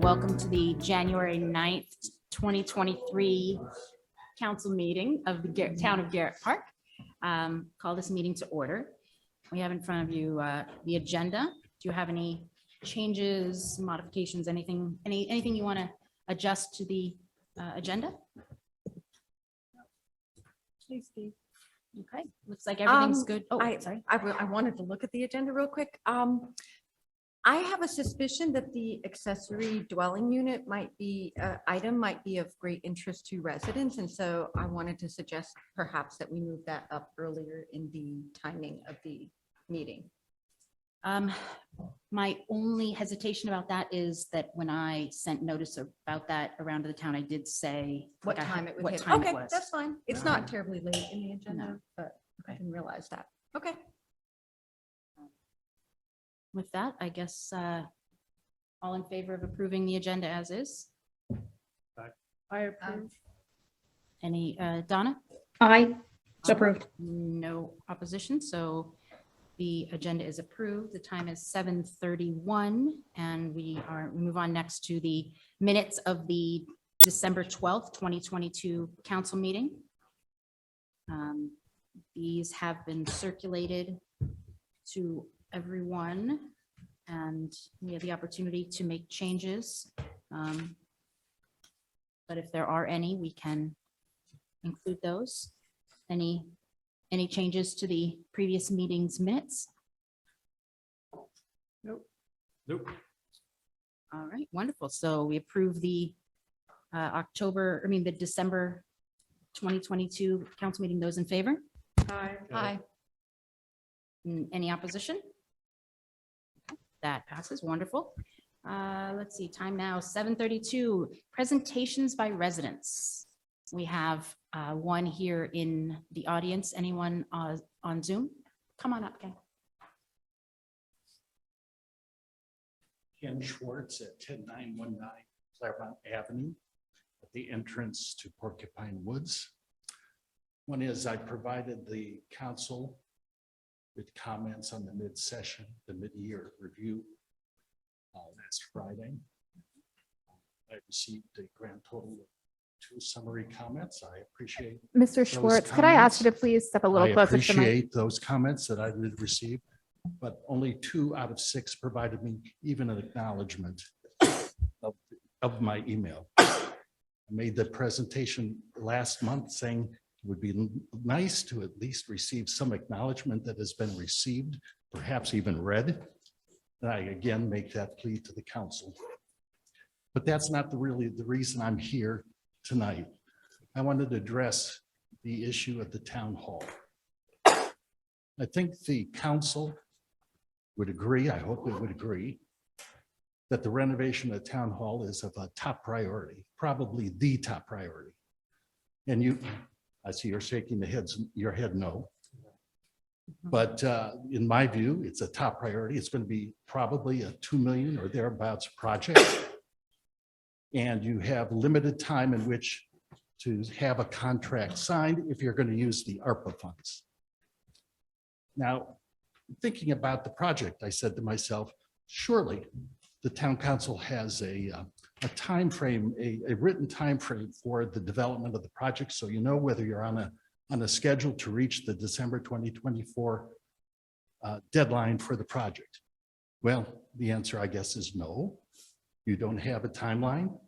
welcome to the January 9th, 2023 council meeting of the town of Garrett Park. Call this meeting to order. We have in front of you the agenda. Do you have any changes, modifications, anything you want to adjust to the agenda? Please, Steve. Okay, looks like everything's good. Oh, sorry. I wanted to look at the agenda real quick. I have a suspicion that the accessory dwelling unit item might be of great interest to residents. And so I wanted to suggest perhaps that we move that up earlier in the timing of the meeting. My only hesitation about that is that when I sent notice about that around to the town, I did say What time it would what hit. time it Okay, was. that's fine. It's not terribly late in the agenda, No. but I Okay. didn't realize that. Okay. With that, I guess all in favor of approving the agenda as is? I approve. Any, Donna? Aye. So approved. No opposition, so the agenda is approved. The time is 7:31, and we move on next to the minutes of the December 12th, 2022 council meeting. These have been circulated to everyone, and we have the opportunity to make changes. But if there are any, we can include those. Any changes to the previous meeting's minutes? Nope. Nope. All right, wonderful. So we approve the the December 2022 council meeting. Those in favor? Aye. Any opposition? That passes. Wonderful. Let's see, time now 7:32. Presentations by residents. We have one here in the audience. Anyone on Zoom? Come on up, Ken. Ken Schwartz at 10919 Claremont Avenue at the entrance to Porcupine Woods. One is I provided the council with comments on the mid-session, the mid-year review last Friday. I received a grand total of 2 summary comments. I appreciate Mr. Schwartz, could I ask you to please step a little I closer to the mic? appreciate those comments that I did receive, but only 2 out of 6 provided me even an acknowledgement of my email. I made the presentation last month saying it would be nice to at least receive some acknowledgement that has been received, perhaps even read. And I again make that plea to the council. But that's not really the reason I'm here tonight. I wanted to address the issue at the town hall. I think the council would agree, I hope it would agree, that the renovation of town hall is of a top priority, probably the top priority. And you, I see you're shaking your head no. But in my view, it's a top priority. It's going to be probably a $2 million or thereabouts project. And you have limited time in which to have a contract signed if you're going to use the ARPA funds. Now, thinking about the project, I said to myself, surely the town council has a time frame, a written time frame for the development of the project, so you know whether you're on a schedule to reach the December 2024 deadline for the project. Well, the answer, I guess, is no. You don't have a timeline,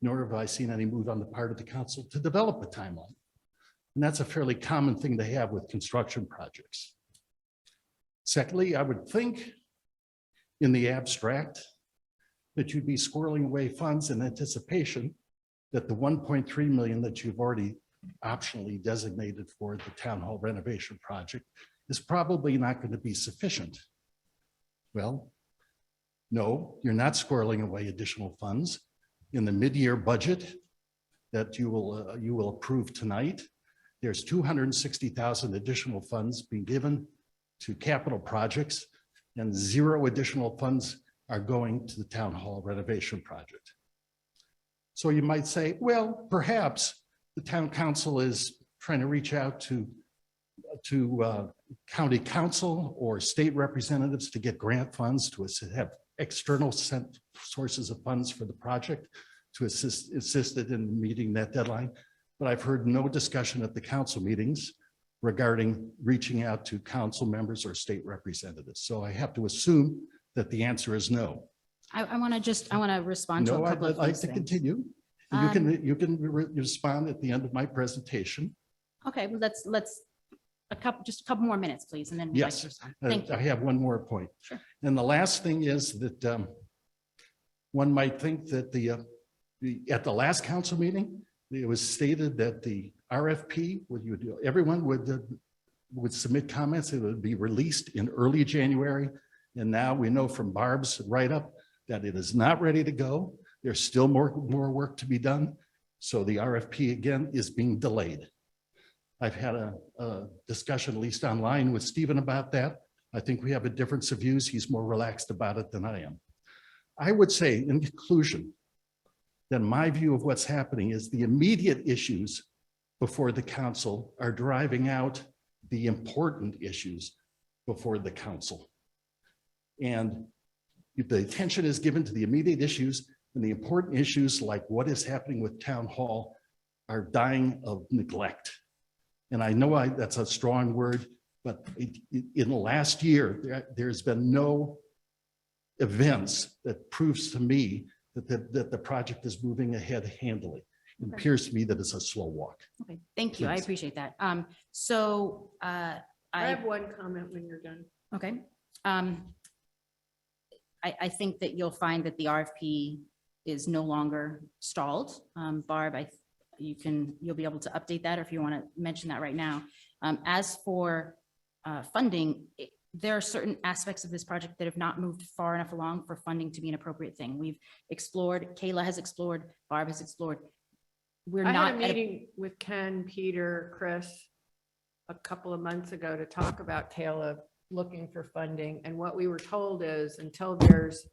nor have I seen any move on the part of the council to develop a timeline. And that's a fairly common thing to have with construction projects. Secondly, I would think in the abstract that you'd be squirreling away funds in anticipation that the 1.3 million that you've already optionally designated for the town hall renovation project is probably not going to be sufficient. Well, no, you're not squirreling away additional funds. In the mid-year budget that you will approve tonight, there's 260,000 additional funds being given to capital projects, and 0 additional funds are going to the town hall renovation project. So you might say, well, perhaps the town council is trying to reach out to county council or state representatives to get grant funds to have external sources of funds for the project to assist it in meeting that deadline. But I've heard no discussion at the council meetings regarding reaching out to council members or state representatives. So I have to assume that the answer is no. I want to respond to No, a couple I'd of like these to things. continue. You can respond at the end of my presentation. Okay, well, let's just a couple more minutes, please, and then we'd like Yes. to respond. Thank you. I have one more point. Sure. And the last thing is that one might think that at the last council meeting, it was stated that the RFP, everyone would submit comments. It would be released in early January. And now we know from Barb's write-up that it is not ready to go. There's still more work to be done. So the RFP again is being delayed. I've had a discussion, at least online, with Stephen about that. I think we have a difference of views. He's more relaxed about it than I am. I would say in conclusion, that my view of what's happening is the immediate issues before the council are driving out the important issues before the council. And the attention is given to the immediate issues, and the important issues like what is happening with town hall are dying of neglect. And I know that's a strong word, but in the last year, there's been no events that proves to me that the project is moving ahead handily. It Okay. appears to me that it's a slow walk. Okay, thank you. I Please. appreciate that. I have one comment when you're done. Okay. I think that you'll find that the RFP is no longer stalled. Barb, you'll be able to update that, or if you want to mention that right now. As for funding, there are certain aspects of this project that have not moved far enough along for funding to be an appropriate thing. We've explored, Kayla has explored, Barb has explored. We're I not had a at a meeting with Ken, Peter, Chris a couple of months ago to talk about Kayla looking for funding. And what we were told is until there's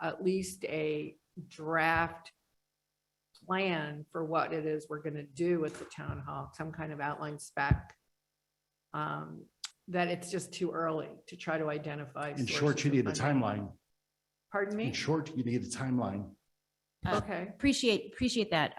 at least a draft plan for what it is we're going to do with the town hall, some kind of outline spec, that it's just too early to try to identify. In short, sources you of need a funding. timeline. Pardon In me? short, you need a timeline. Okay. appreciate that.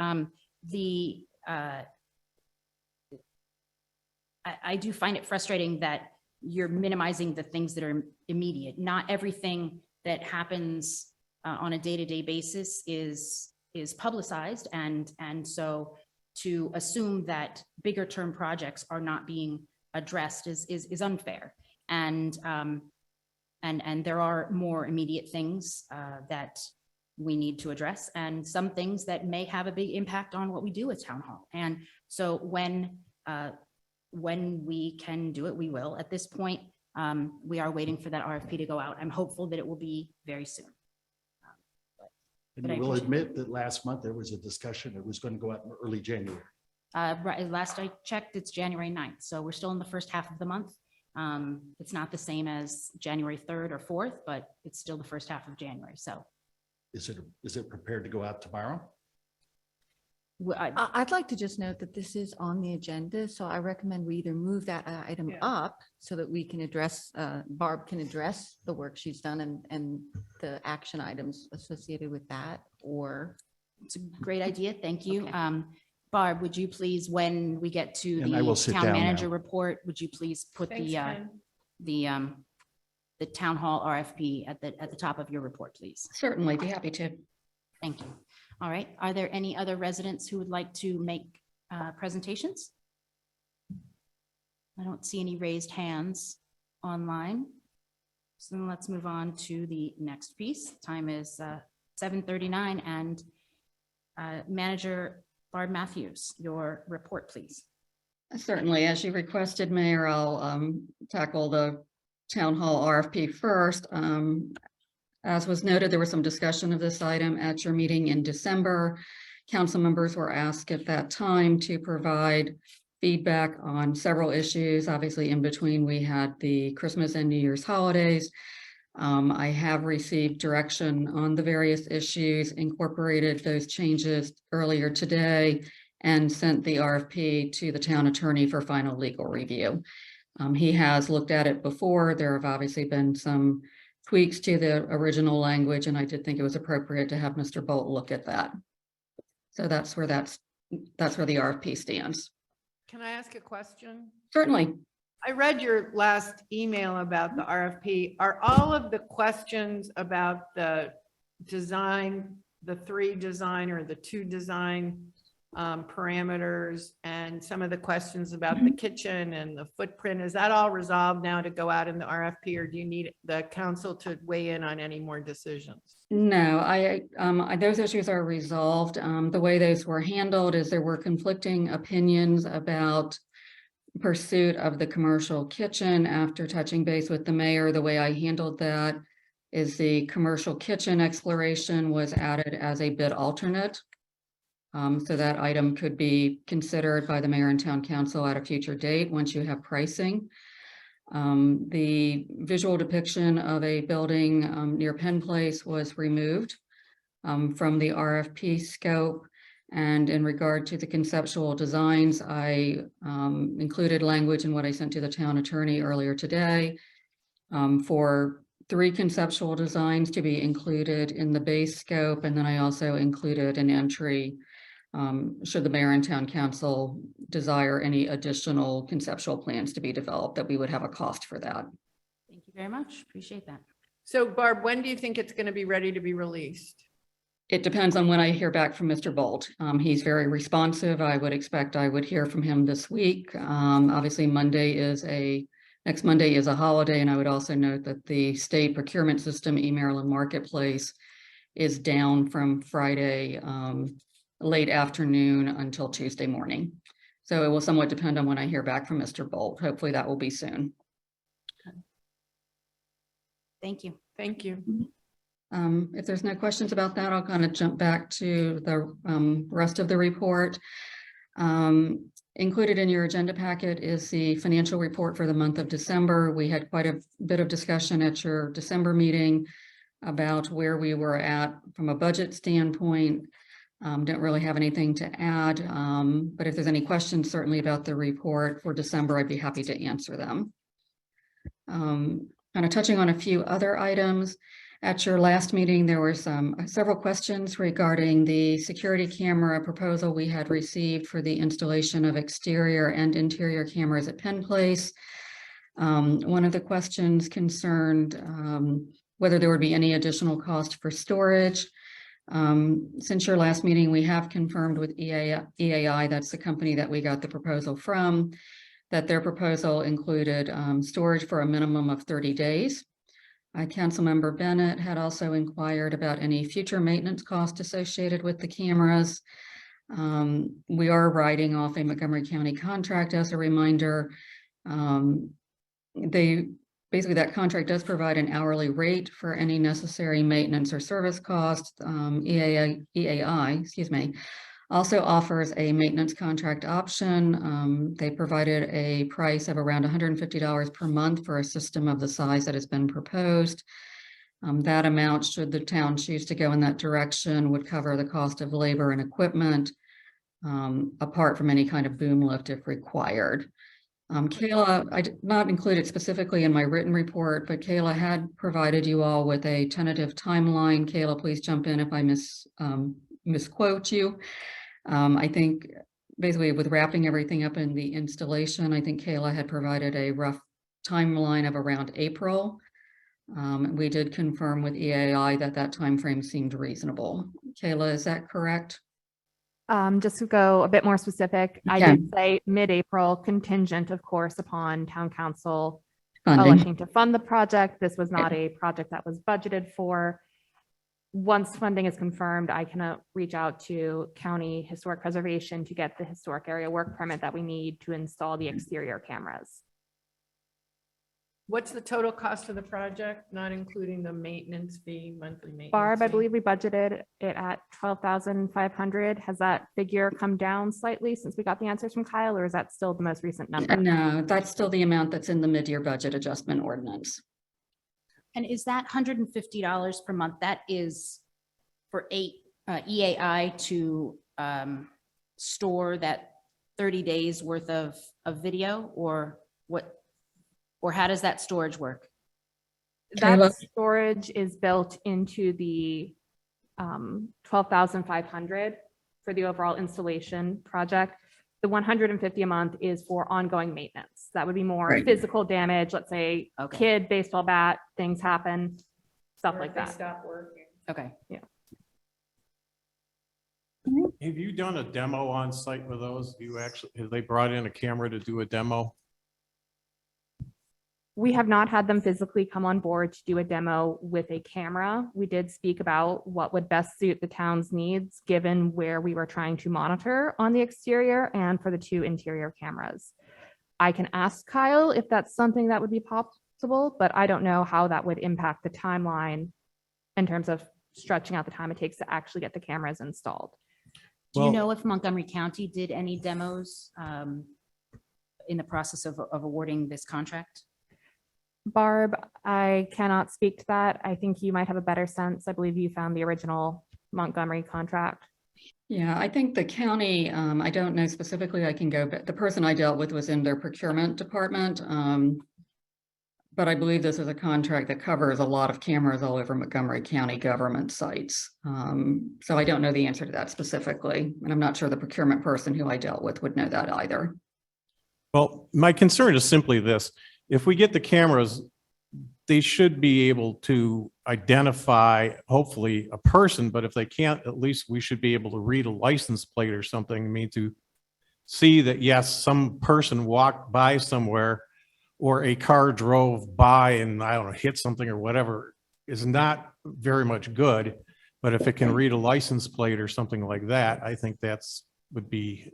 I do find it frustrating that you're minimizing the things that are immediate. Not everything that happens on a day-to-day basis is publicized, and so to assume that bigger term projects are not being addressed is unfair. And there are more immediate things that we need to address, and some things that may have a big impact on what we do at town hall. And so when we can do it, we will. At this point, we are waiting for that RFP to go out. I'm hopeful that it will be very soon. And But I you will appreciate admit that last month there was a discussion that was going to go out in early January. Right, last I checked, it's January 9th, so we're still in the first half of the month. It's not the same as January 3rd or 4th, but it's still the first half of January, so. Is it prepared to go out tomorrow? I'd like to just note that this is on the agenda, so I recommend we either move that item Yeah. up so that we can address, Barb can address the work she's done and the action items associated with that, or. It's a great idea. Thank you. Okay. Barb, would you please, when we get to And I will the sit town down now. manager report, would you please put Thanks, Ken. the town hall RFP at the top of your report, please? Certainly, be happy to. Thank you. All right. Are there any other residents who would like to make presentations? I don't see any raised hands online. So then let's move on to the next piece. Time is 7:39, and Manager Barb Matthews, your report, please. Certainly, as you requested, Mayor, I'll tackle the town hall RFP first. As was noted, there was some discussion of this item at your meeting in December. Council members were asked at that time to provide feedback on several issues. Obviously, in between, we had the Christmas and New Year's holidays. I have received direction on the various issues, incorporated those changes earlier today, and sent the RFP to the town attorney for final legal review. He has looked at it before. There have obviously been some tweaks to the original language, and I did think it was appropriate to have Mr. Bolt look at that. So that's where the RFP stands. Can I ask a question? Certainly. I read your last email about the RFP. Are all of the questions about the design, the 3 design or the 2 design parameters, and some of the questions about the kitchen and the footprint, is that all resolved now to go out in the RFP, or do you need the council to weigh in on any more decisions? No, those issues are resolved. The way those were handled is there were conflicting opinions about pursuit of the commercial kitchen. After touching base with the mayor, the way I handled that is the commercial kitchen exploration was added as a bid alternate. So that item could be considered by the mayor and town council at a future date once you have pricing. The visual depiction of a building near Penn Place was removed from the RFP scope. And in regard to the conceptual designs, I included language in what I sent to the town attorney earlier today for 3 conceptual designs to be included in the base scope. And then I also included an entry should the mayor and town council desire any additional conceptual plans to be developed, that we would have a cost for that. Thank you very much. Appreciate that. So Barb, when do you think it's going to be ready to be released? It depends on when I hear back from Mr. Bolt. He's very responsive. I would expect I would hear from him this week. Obviously, next Monday is a holiday, and I would also note that the state procurement system, eMaryland Marketplace, is down from Friday late afternoon until Tuesday morning. So it will somewhat depend on when I hear back from Mr. Bolt. Hopefully that will be soon. Thank you. Thank you. If there's no questions about that, I'll kind of jump back to the rest of the report. Included in your agenda packet is the financial report for the month of December. We had quite a bit of discussion at your December meeting about where we were at from a budget standpoint. Don't really have anything to add, but if there's any questions certainly about the report for December, I'd be happy to answer them. Kind of touching on a few other items. At your last meeting, there were several questions regarding the security camera proposal we had received for the installation of exterior and interior cameras at Penn Place. One of the questions concerned whether there would be any additional cost for storage. Since your last meeting, we have confirmed with EAI, that's the company that we got the proposal from, that their proposal included storage for a minimum of 30 days. Councilmember Bennett had also inquired about any future maintenance costs associated with the cameras. We are writing off a Montgomery County contract as a reminder. Basically, that contract does provide an hourly rate for any necessary maintenance or service costs. EAI, excuse me, also offers a maintenance contract option. They provided a price of around $150 per month for a system of the size that has been proposed. That amount, should the town choose to go in that direction, would cover the cost of labor and equipment, apart from any kind of boom lift if required. Kayla, I did not include it specifically in my written report, but Kayla had provided you all with a tentative timeline. Kayla, please jump in if I misquote you. I think basically with wrapping everything up in the installation, I think Kayla had provided a rough timeline of around April. We did confirm with EAI that that timeframe seemed reasonable. Kayla, is that correct? Just to go a bit more specific, I Okay. did say mid-April, contingent, of course, upon town council Funding. electing to fund the project. This was not a project that was budgeted for. Once funding is confirmed, I can reach out to County Historic Preservation to get the historic area work permit that we need to install the exterior cameras. What's the total cost of the project, not including the maintenance fee, monthly maintenance? Barb, I fee? believe we budgeted it at $12,500. Has that figure come down slightly since we got the answers from Kyle, or is that still the most recent number? No, that's still the amount that's in the mid-year budget adjustment ordinance. And is that $150 per month? That is for EAI to store that 30 days worth of video, or what? Or how does that storage work? That Kayla? storage is built into the 12,500 for the overall installation project. The 150 a month is for ongoing maintenance. That would be more Right. physical damage. Let's say Okay. kid baseball bat, things happen, stuff Or like if they that. Stop working. Okay. Have you done a demo on site with those? Have they brought in a camera to do a demo? We have not had them physically come on board to do a demo with a camera. We did speak about what would best suit the town's needs, given where we were trying to monitor on the exterior and for the 2 interior cameras. I can ask Kyle if that's something that would be possible, but I don't know how that would impact the timeline in terms of stretching out the time it takes to actually get the cameras installed. Do you Well- know if Montgomery County did any demos in the process of awarding this contract? Barb, I cannot speak to that. I think you might have a better sense. I believe you found the original Montgomery contract. Yeah, I think the county, I don't know specifically, I can go, but the person I dealt with was in their procurement department. But I believe this is a contract that covers a lot of cameras all over Montgomery County government sites. So I don't know the answer to that specifically, and I'm not sure the procurement person who I dealt with would know that either. Well, my concern is simply this. If we get the cameras, they should be able to identify, hopefully, a person, but if they can't, at least we should be able to read a license plate or something. I mean, to see that, yes, some person walked by somewhere or a car drove by and, I don't know, hit something or whatever is not very much good. But if it can read a license plate or something like that, I think would be.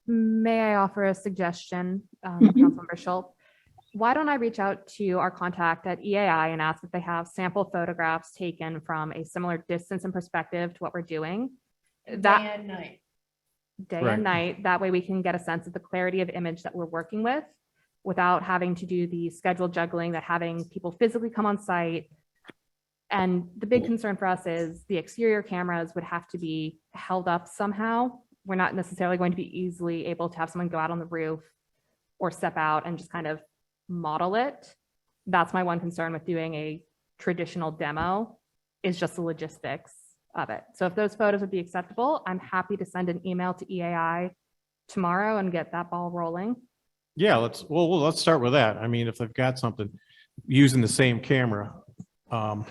May I offer a suggestion, Mhm. Councilmember Schultz? Why don't I reach out to our contact at EAI and ask if they have sample photographs taken from a similar distance and perspective to what we're doing? That Day and night. day Right. and night, that way we can get a sense of the clarity of image that we're working with without having to do the schedule juggling, that having people physically come on site. And the big concern for us is the exterior cameras would have to be held up somehow. We're not necessarily going to be easily able to have someone go out on the roof or step out and just kind of model it. That's my one concern with doing a traditional demo, is just the logistics of it. So if those photos would be acceptable, I'm happy to send an email to EAI tomorrow and get that ball rolling. Yeah, let's start with that. I mean, if they've got something using the same camera, then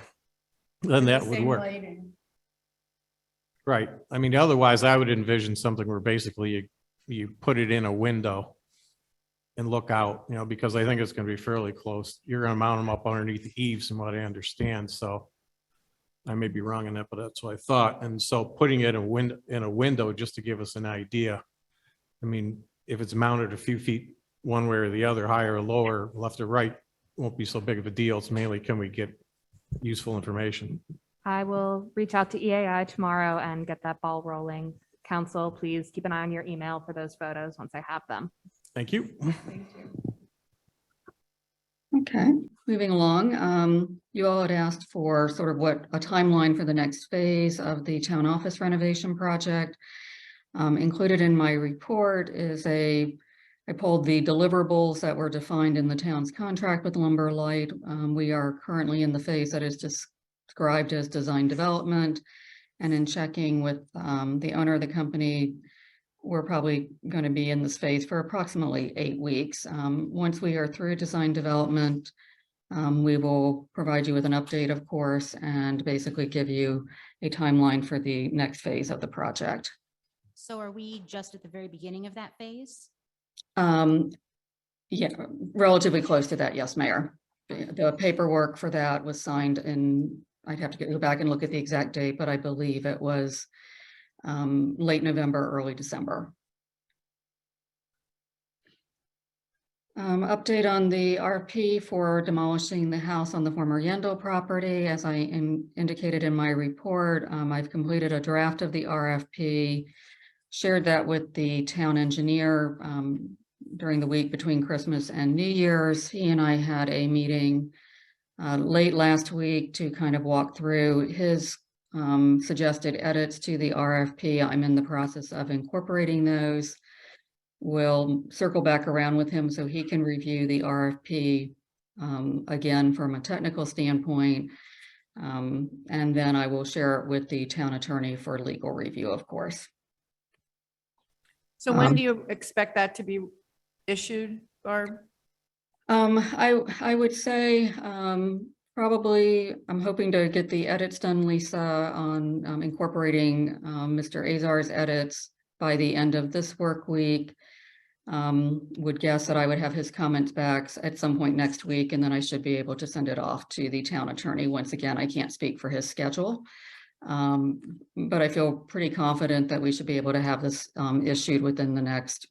that would Same work. lighting. Right. I mean, otherwise I would envision something where basically you put it in a window and look out, because I think it's going to be fairly close. You're going to mount them up underneath the eaves from what I understand. So I may be wrong on that, but that's what I thought. And so putting it in a window just to give us an idea. I mean, if it's mounted a few feet one way or the other, higher or lower, left or right, won't be so big of a deal. It's mainly, can we get useful information? I will reach out to EAI tomorrow and get that ball rolling. Council, please keep an eye on your email for those photos once I have them. Thank you. Thank you. Okay, moving along. You all had asked for sort of what a timeline for the next phase of the town office renovation project. Included in my report is I pulled the deliverables that were defined in the town's contract with Lumber Light. We are currently in the phase that is described as design development. And in checking with the owner of the company, we're probably going to be in this phase for approximately 8 weeks. Once we are through design development, we will provide you with an update, of course, and basically give you a timeline for the next phase of the project. So are we just at the very beginning of that phase? Yeah, relatively close to that, yes, Mayor. The paperwork for that was signed in, I'd have to go back and look at the exact date, but I believe it was late November, early December. Update on the RP for demolishing the house on the former Yendel property. As I indicated in my report, I've completed a draft of the RFP, shared that with the town engineer during the week between Christmas and New Year's. He and I had a meeting late last week to kind of walk through his suggested edits to the RFP. I'm in the process of incorporating those. We'll circle back around with him so he can review the RFP again, from a technical standpoint. And then I will share it with the town attorney for legal review, of course. So when do you expect that to be issued, Barb? I would say, probably, I'm hoping to get the edits done, Lisa, on incorporating Mr. Azar's edits by the end of this work week. Would guess that I would have his comments back at some point next week, and then I should be able to send it off to the town attorney. Once again, I can't speak for his schedule. But I feel pretty confident that we should be able to have this issued within the next,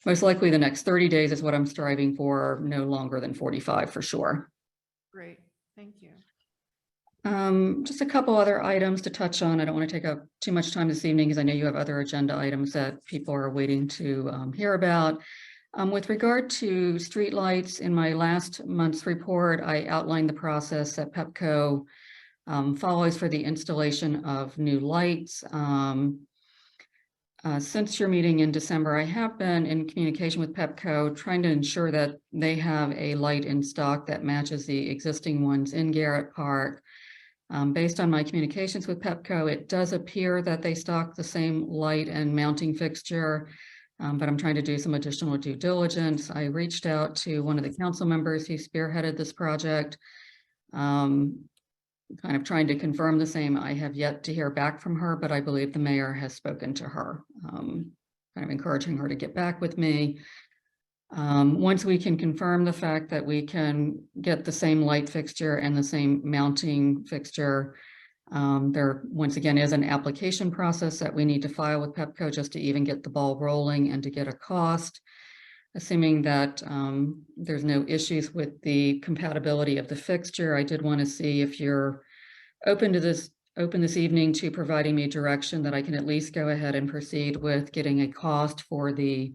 most likely the next 30 days is what I'm striving for, no longer than 45 for sure. Great, thank you. Just a couple other items to touch on. I don't want to take up too much time this evening because I know you have other agenda items that people are waiting to hear about. With regard to streetlights, in my last month's report, I outlined the process that Pepco follows for the installation of new lights. Since your meeting in December, I have been in communication with Pepco, trying to ensure that they have a light in stock that matches the existing ones in Garrett Park. Based on my communications with Pepco, it does appear that they stock the same light and mounting fixture, but I'm trying to do some additional due diligence. I reached out to one of the council members who spearheaded this project, kind of trying to confirm the same. I have yet to hear back from her, but I believe the mayor has spoken to her, kind of encouraging her to get back with me. Once we can confirm the fact that we can get the same light fixture and the same mounting fixture, there once again is an application process that we need to file with Pepco just to even get the ball rolling and to get a cost. Assuming that there's no issues with the compatibility of the fixture, I did want to see if you're open this evening to providing me direction that I can at least go ahead and proceed with getting a cost for the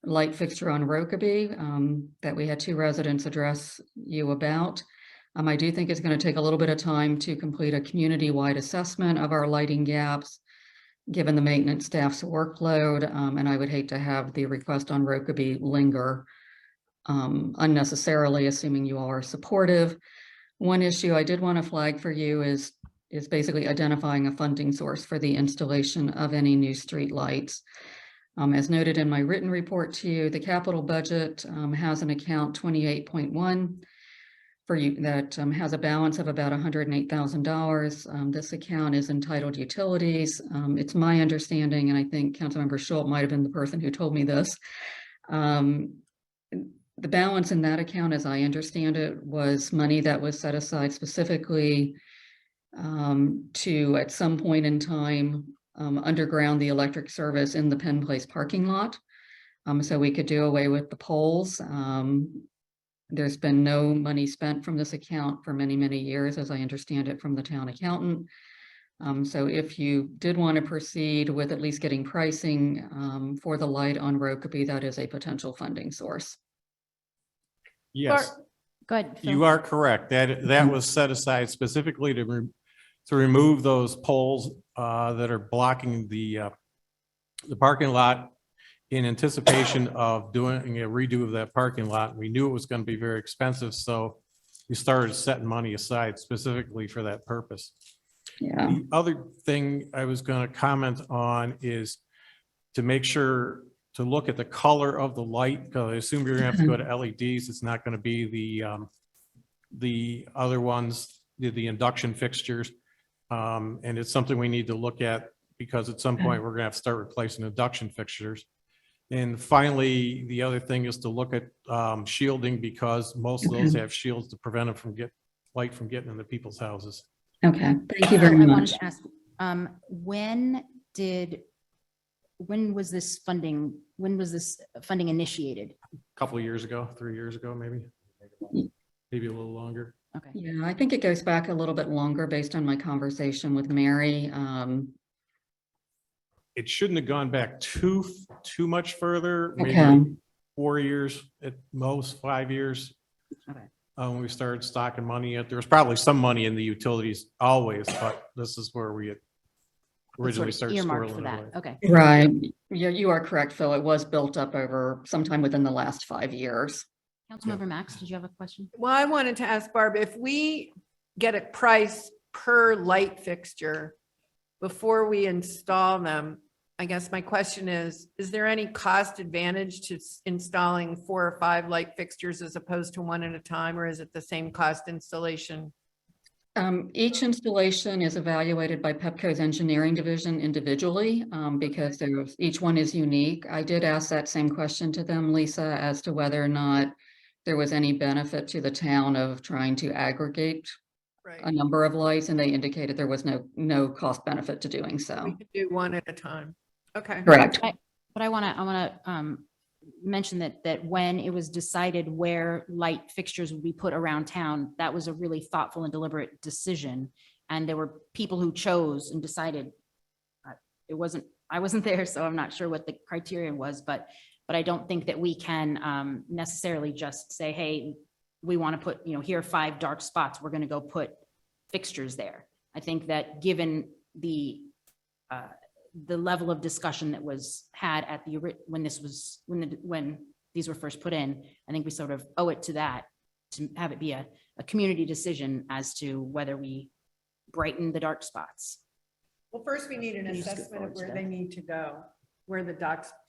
light fixture on Rokeby that we had 2 residents address you about. I do think it's going to take a little bit of time to complete a community-wide assessment of our lighting gaps, given the maintenance staff's workload, and I would hate to have the request on Rokeby linger unnecessarily, assuming you all are supportive. One issue I did want to flag for you is basically identifying a funding source for the installation of any new street lights. As noted in my written report to you, the capital budget has an account 28.1 for you that has a balance of about $108,000. This account is entitled utilities. It's my understanding, and I think Councilmember Schultz might have been the person who told me this. The balance in that account, as I understand it, was money that was set aside specifically to, at some point in time, underground the electric service in the Penn Place parking lot. So we could do away with the poles. There's been no money spent from this account for many, many years, as I understand it from the town accountant. So if you did want to proceed with at least getting pricing for the light on Rokeby, that is a potential funding source. Yes, Go ahead. Phil. you are correct. That was set aside specifically to remove those poles that are blocking the parking lot in anticipation of doing a redo of that parking lot. We knew it was going to be very expensive, so we started setting money aside specifically for that purpose. Yeah. The other thing I was going to comment on is to make sure to look at the color of the light, because I assume you're going to have to go to LEDs. It's not going to be the other ones, the induction fixtures. And it's something we need to look at because at some point we're going to have to start replacing induction fixtures. And finally, the other thing is to look at shielding, because most of those have shields to prevent them from light from getting into people's houses. Okay, thank you very I wanted much. to ask, when was this funding initiated? A couple of years ago, 3 years ago, maybe a little longer. Okay. Yeah, I think it goes back a little bit longer based on my conversation with Mary. It shouldn't have gone back too much further, maybe Okay. 4 years, at most 5 years. Okay. When we started stocking money, there was probably some money in the utilities always, but this is where we had originally Sort of started earmarked for squirreling that. away. Okay. Right. Yeah, you are correct, Phil. It was built up over sometime within the last 5 years. Councilmember Max, did you have a question? Well, I wanted to ask Barb, if we get a price per light fixture before we install them, I guess my question is there any cost advantage to installing 4 or 5 light fixtures as opposed to one at a time, or is it the same cost installation? Each installation is evaluated by Pepco's engineering division individually, because each one is unique. I did ask that same question to them, Lisa, as to whether or not there was any benefit to the town of trying to aggregate Right. a number of lights, and they indicated there was no cost benefit to doing We so. could do one at a time. Okay. Correct. But I want to mention that when it was decided where light fixtures would be put around town, that was a really thoughtful and deliberate decision. And there were people who chose and decided. I wasn't there, so I'm not sure what the criterion was, but I don't think that we can necessarily just say, hey, we want to put, here are 5 dark spots, we're going to go put fixtures there. I think that given the level of discussion that was had at when these were first put in, I think we sort of owe it to that, to have it be a community decision as to whether we brighten the dark spots. Well, first we need an Can you skip assessment of forward to where that? they need to go, where the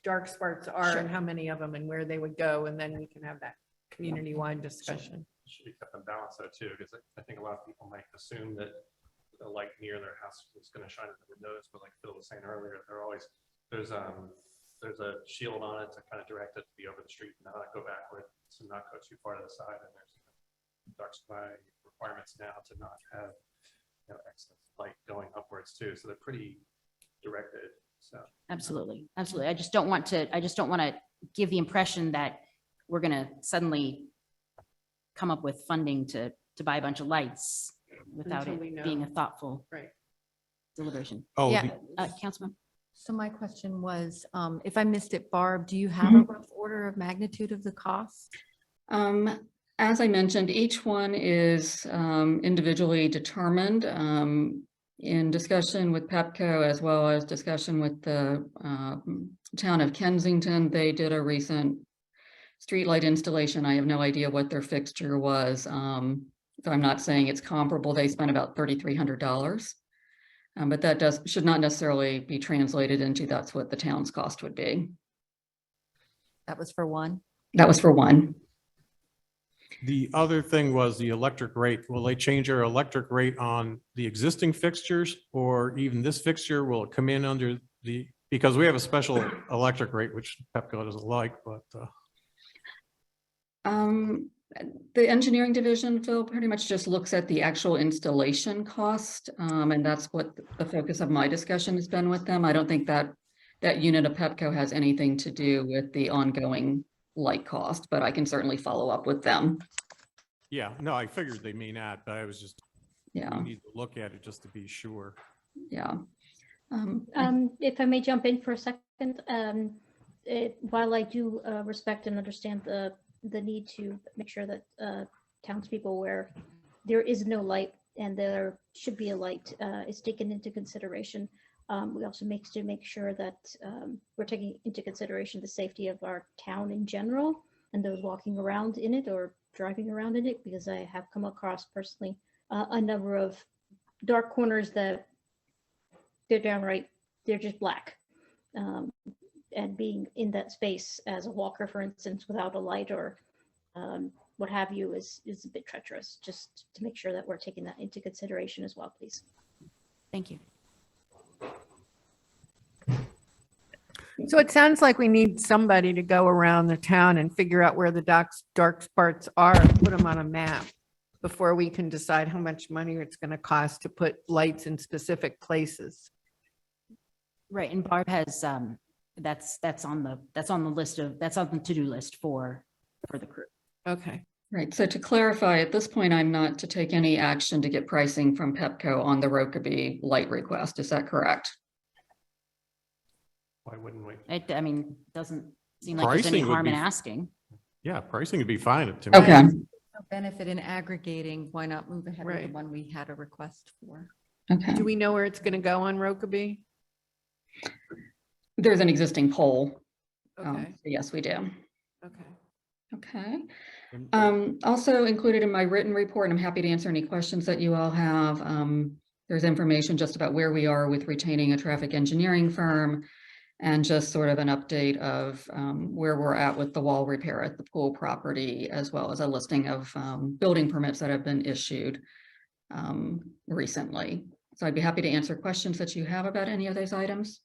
dark spots are Sure. and how many of them and where they would go. And then we can have that community-wide discussion. Should be kept in balance though too, because I think a lot of people might assume that the light near their house is going to shine in the windows, but like Phil was saying earlier, there's a shield on it to kind of direct it to be over the street and not go backward, to not go too far to the side. And there's dark sky requirements now to not have excess light going upwards too. So they're pretty directed. So Absolutely. I just don't want to give the impression that we're going to suddenly come up with funding to buy a bunch of lights without Until we it know. being a thoughtful Right. deliberation. oh, Yeah. Councilman? So my question was, if I missed it, Barb, do you have a rough order of magnitude of the cost? As I mentioned, each one is individually determined in discussion with Pepco, as well as discussion with the town of Kensington. They did a recent streetlight installation. I have no idea what their fixture was. So I'm not saying it's comparable. They spent about $3,300. But that should not necessarily be translated into that's what the town's cost would be. That was for one. That was for one. the other thing was the electric rate. Will they change our electric rate on the existing fixtures, or even this fixture? Will it come in under because we have a special electric rate, which Pepco doesn't like, but. The engineering division, Phil, pretty much just looks at the actual installation cost. And that's what the focus of my discussion has been with them. I don't think that unit of Pepco has anything to do with the ongoing light cost, but I can certainly follow up with them. Yeah, no, I figured they mean that, but I was just, we Yeah, need to look at it just to be sure. yeah. If I may jump in for a second, while I do respect and understand the need to make sure that townspeople where there is no light and there should be a light is taken into consideration. We also make sure that we're taking into consideration the safety of our town in general and those walking around in it or driving around in it, because I have come across personally a number of dark corners that they're just black. And being in that space as a walker, for instance, without a light or what have you is a bit treacherous. Just to make sure that we're taking that into consideration as well, please. Thank you. So it sounds like we need somebody to go around the town and figure out where the dark spots are, and put them on a map before we can decide how much money it's going to cost to put lights in specific places. Right, and Barb has, that's on the to-do list for the crew. Okay. Right. So to clarify, at this point, I'm not to take any action to get pricing from Pepco on the Rokeby light request. Is that correct? Why wouldn't we? I mean, doesn't seem like there's any Pricing would harm in be- asking. Yeah, pricing would be fine to me. Okay. No benefit in aggregating. Why not move ahead with the Right. one we had a request for? Okay. Do we know where it's going to go on Rokeby? There's an existing pole. Okay, So yes, we do. okay. Okay. Also included in my written report, and I'm happy to answer any questions that you all have. There's information just about where we are with retaining a traffic engineering firm and just sort of an update of where we're at with the wall repair at the pool property, as well as a listing of building permits that have been issued recently. So I'd be happy to answer questions that you have about any of those items.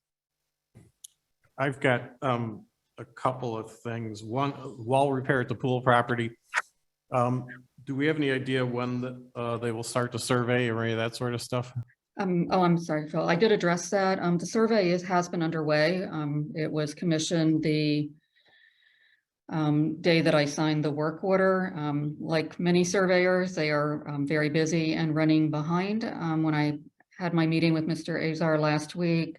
I've got a couple of things. One, wall repair at the pool property. Do we have any idea when they will start the survey or any of that sort of stuff? Oh, I'm sorry, Phil. I did address that. The survey has been underway. It was commissioned the day that I signed the work order. Like many surveyors, they are very busy and running behind. When I had my meeting with Mr. Azar last week,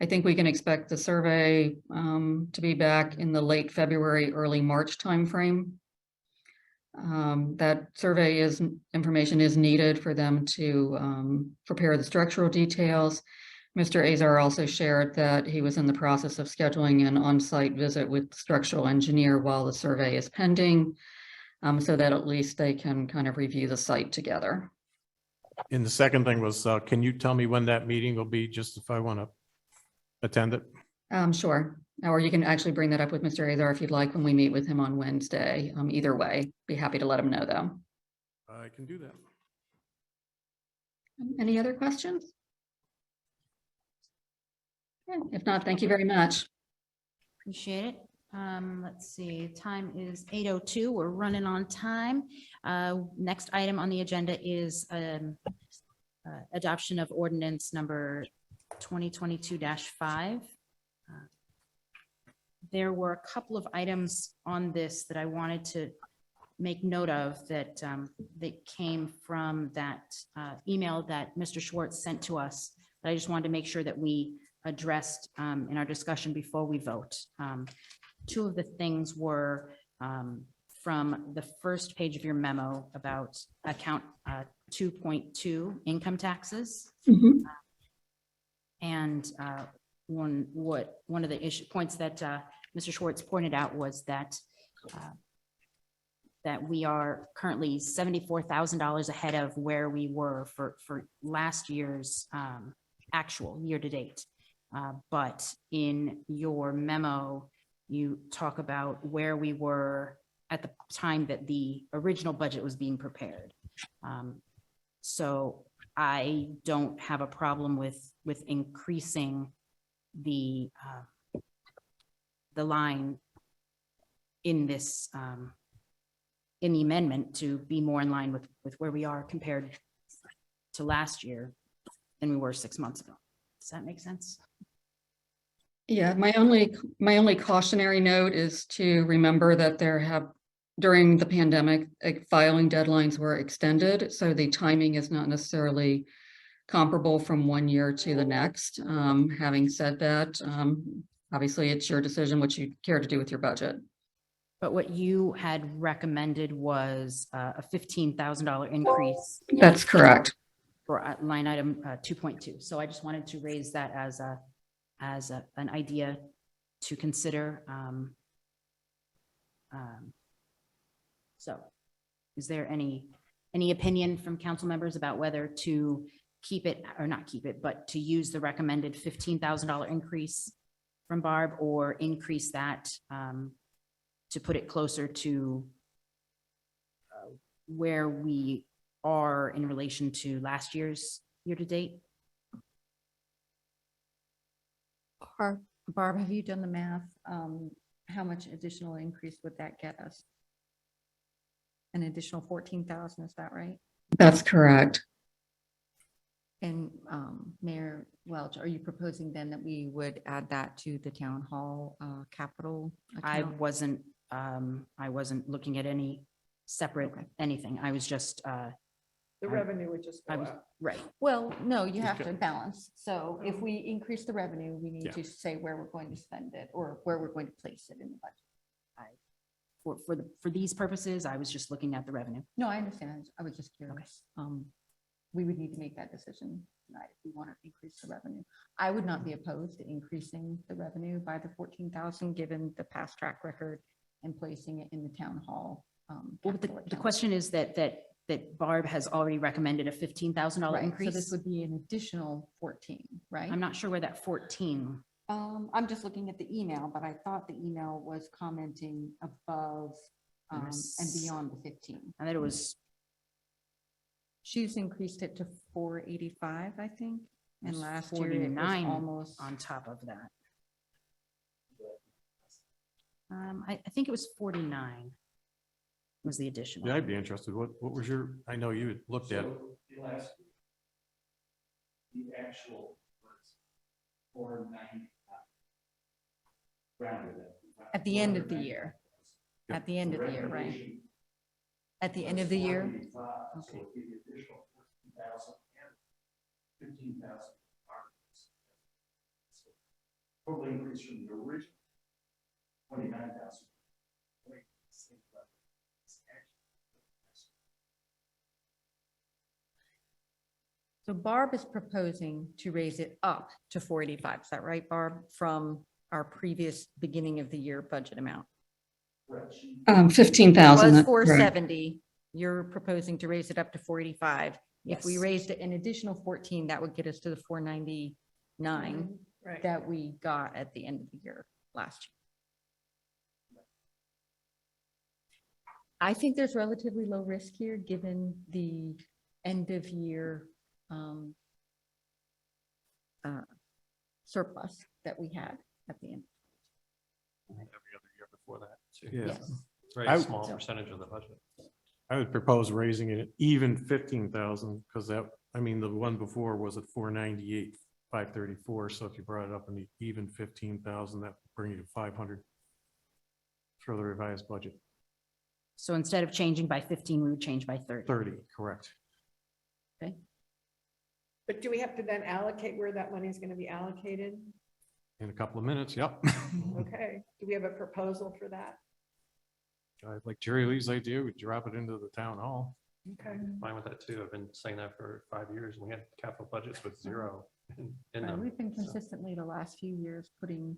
I think we can expect the survey to be back in the late February, early March timeframe. That survey information is needed for them to prepare the structural details. Mr. Azar also shared that he was in the process of scheduling an on-site visit with the structural engineer while the survey is pending, so that at least they can kind of review the site together. And the second thing was, can you tell me when that meeting will be, just if I want to attend it? Sure. Or you can actually bring that up with Mr. Azar if you'd like when we meet with him on Wednesday. Either way, be happy to let him know though. I can do that. Any other questions? Yeah, if not, thank you very much. Appreciate it. Let's see, time is 8:02. We're running on time. Next item on the agenda is adoption of ordinance number 2022-5. There were a couple of items on this that I wanted to make note of that that came from that email that Mr. Schwartz sent to us. But I just wanted to make sure that we addressed in our discussion before we vote. Two of the things were from the first page of your memo about account 2.2 income taxes. Mhm. And one of the points that Mr. Schwartz pointed out was that that we are currently $74,000 ahead of where we were for last year's actual year to date. But in your memo, you talk about where we were at the time that the original budget was being prepared. So I don't have a problem with increasing the line in this in the amendment to be more in line with where we are compared to last year than we were 6 months ago. Does that make sense? Yeah, my only cautionary note is to remember that during the pandemic, filing deadlines were extended, so the timing is not necessarily comparable from one year to the next. Having said that, obviously it's your decision what you care to do with your budget. But what you had recommended was a $15,000 increase That's correct. for line item 2.2. So I just wanted to raise that as an idea to consider. So is there any opinion from council members about whether to keep it or not keep it, but to use the recommended $15,000 increase from Barb, or increase that to put it closer to where we are in relation to last year's year to date? Barb, have you done the math? How much additional increase would that get us? An additional 14,000, is that right? That's correct. And Mayor Welch, are you proposing then that we would add that to the town hall capital I account? wasn't looking at any separate anything. I was just, The revenue would just I go was, up. right. Well, no, you have to balance. So if we increase the revenue, we need Yeah. to say where we're going to spend it or where we're going to place it in the budget. For these purposes, I was just looking at the revenue. No, I understand. I was just curious. We would need to make that decision tonight if we want to increase the revenue. I would not be opposed to increasing the revenue by the 14,000, given the past track record and placing it in the town hall Well, capital the account. question is that Barb has already recommended a $15,000 Right, so increase. this would be an additional 14, right? I'm not sure where that 14, I'm just looking at the email, but I thought the email was commenting above and beyond the 15. and that it was, She's increased it to 485, I think, and was last year it was 49 almost. on top of that. I think it was 49 was the additional. Yeah, I'd be interested. What was your, I know you had looked at, it. The actual was 490. Rounded it. At the end of the year. At the end of the year, right? At the end of the year? Okay. Total increase from the original 29,000. So Barb is proposing to raise it up to 485. Is that right, Barb? From our previous beginning of the year budget amount? 15,000. Was that's correct. 470. You're proposing to raise it up to 485. If we Yes. raised it an additional 14, that would get us to the 499 Right. that we got at the end of the year last year. I think there's relatively low risk here, given the end of year surplus that we had at the end. Every other year before that, too. yeah, Yes. Very I- small percentage of the budget. I would propose raising it even 15,000 because that, I mean, the one before was at 498, 534. So if you brought it up in the even 15,000, that would bring you to 500 for the revised budget. So instead of changing by 15, we would change by 30. 30, correct. But do we have to then allocate where that money is going to be allocated? In a couple of minutes, yep. Okay, do we have a proposal for that? Like Jerry Lee's idea, we drop it into the town hall. Okay. Fine with that too. I've been saying that for 5 years. We had capital budgets with zero in them. We've been so. consistently the last few years putting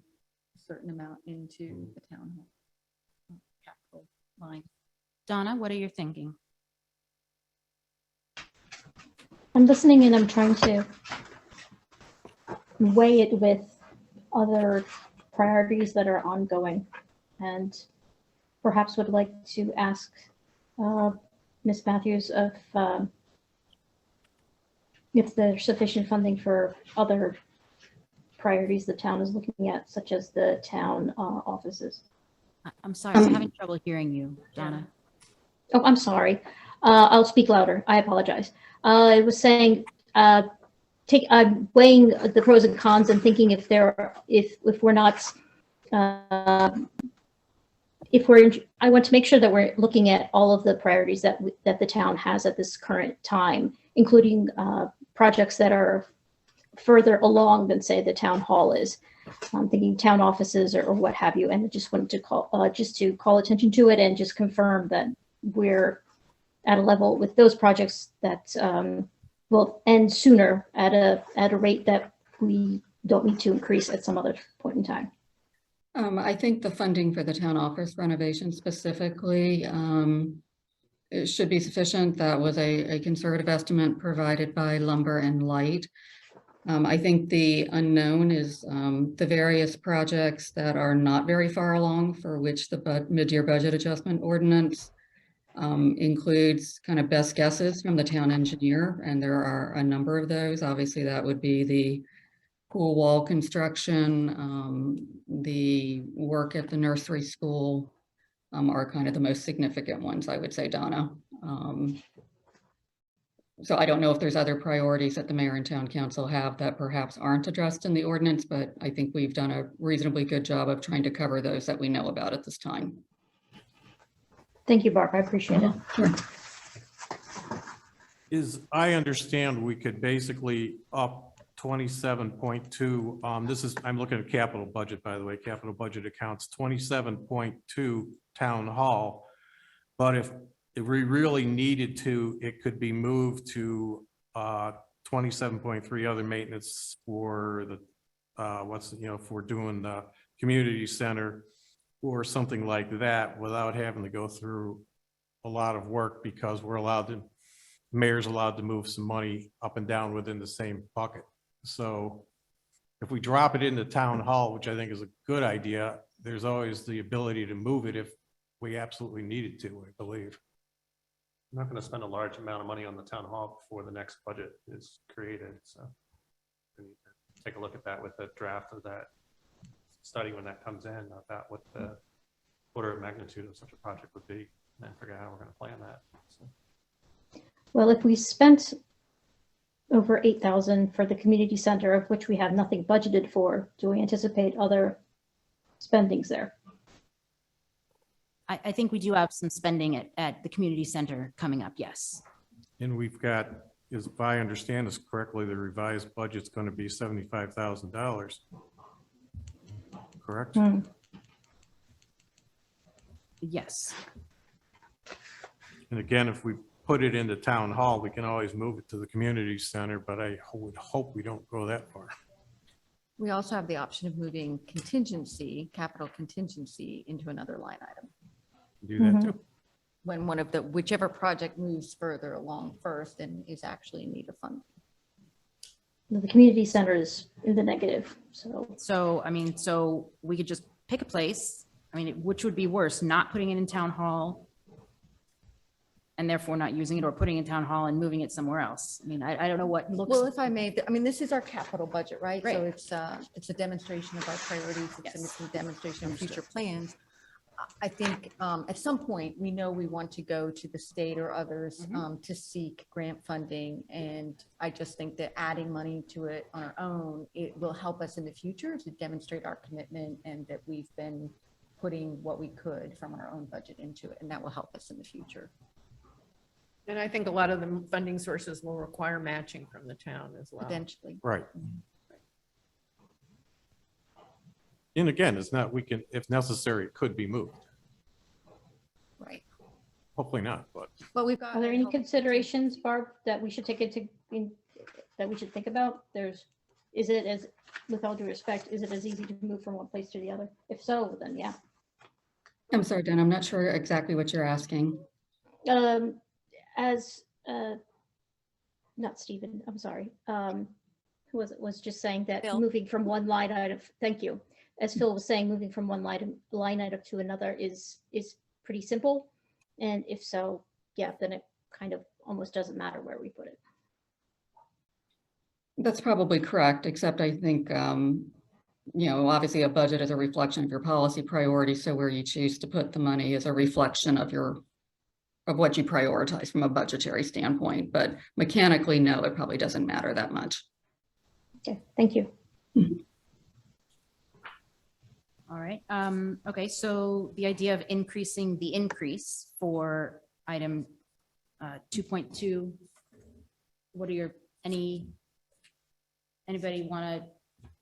a certain amount into the town hall capital line. Donna, what are you thinking? I'm listening and I'm trying to weigh it with other priorities that are ongoing. And perhaps would like to ask Ms. Matthews if there's sufficient funding for other priorities the town is looking at, such as the town offices. I'm sorry, I'm having trouble hearing you, Donna. Oh, I'm sorry. I'll speak louder. I apologize. I was saying, I'm weighing the pros and cons and thinking if we're not, I want to make sure that we're looking at all of the priorities that the town has at this current time, including projects that are further along than, say, the town hall is. I'm thinking town offices or what have you, and I just wanted to call attention to it and just confirm that we're at a level with those projects that will end sooner at a rate that we don't need to increase at some other point in time. I think the funding for the town office renovation specifically, it should be sufficient. That was a conservative estimate provided by Lumber and Light. I think the unknown is the various projects that are not very far along, for which the mid-year budget adjustment ordinance includes kind of best guesses from the town engineer, and there are a number of those. Obviously, that would be the pool wall construction, the work at the nursery school are kind of the most significant ones, I would say, Donna. So I don't know if there's other priorities that the mayor and town council have that perhaps aren't addressed in the ordinance, but I think we've done a reasonably good job of trying to cover those that we know about at this time. Thank you, Barb. I appreciate it. Sure. I understand we could basically up 27.2, I'm looking at capital budget, by the way, capital budget accounts 27.2 town hall. But if we really needed to, it could be moved to 27.3 other maintenance for the, for doing the community center or something like that without having to go through a lot of work because mayor's allowed to move some money up and down within the same bucket. So if we drop it into town hall, which I think is a good idea, there's always the ability to move it if we absolutely needed to, I believe. I'm not gonna spend a large amount of money on the town hall before the next budget is created, so. We need to take a look at that with the draft of that study when that comes in, about what the order of magnitude of such a project would be, and then figure out how we're gonna plan that. So, Well, if we spent over 8,000 for the community center, of which we have nothing budgeted for, do we anticipate other spendings there? I think we do have some spending at the community center coming up, yes. And we've got, if I understand this correctly, the revised budget's going to be $75,000. Correct? Yes. And again, if we put it into town hall, we can always move it to the community center, but I would hope we don't go that far. We also have the option of moving contingency, capital contingency into another line item. Do that too. When whichever project moves further along first and is actually in need of funding. The community center is in the negative, so. So, I mean, so we could just pick a place. I mean, which would be worse, not putting it in town hall and therefore not using it, or putting it in town hall and moving it somewhere else? I mean, I don't know what looks. Well, if I may, I mean, this is our capital budget, right? So Right. it's a demonstration of our priorities. Yes. It's a demonstration of future plans. I think at some point, we know we want to go to the state or others to seek grant funding. And I just think that adding money to it on our own, it will help us in the future to demonstrate our commitment and that we've been putting what we could from our own budget into it. And that will help us in the future. And I think a lot of the funding sources will require matching from the town as well. Eventually. Right. And again, it's not, we can, if necessary, it could be moved. Right. Hopefully not, but But we've got. Are there any considerations, Barb, that we should take that we should think about? Is it as, with all due respect, is it as easy to move from one place to the other? If so, then yeah. I'm sorry, Dan, I'm not sure exactly what you're asking. As, not Stephen, I'm sorry. Who was just saying that Phil. moving from one line item, thank you. As Phil was saying, moving from one line item to another is pretty simple. And if so, yeah, then it kind of almost doesn't matter where we put it. That's probably correct, except I think, obviously a budget is a reflection of your policy priorities. So where you choose to put the money is a reflection of what you prioritize from a budgetary standpoint. But mechanically, no, it probably doesn't matter that much. Okay, thank you. All right. Okay, so the idea of increasing the increase for item 2.2, what are anybody want to,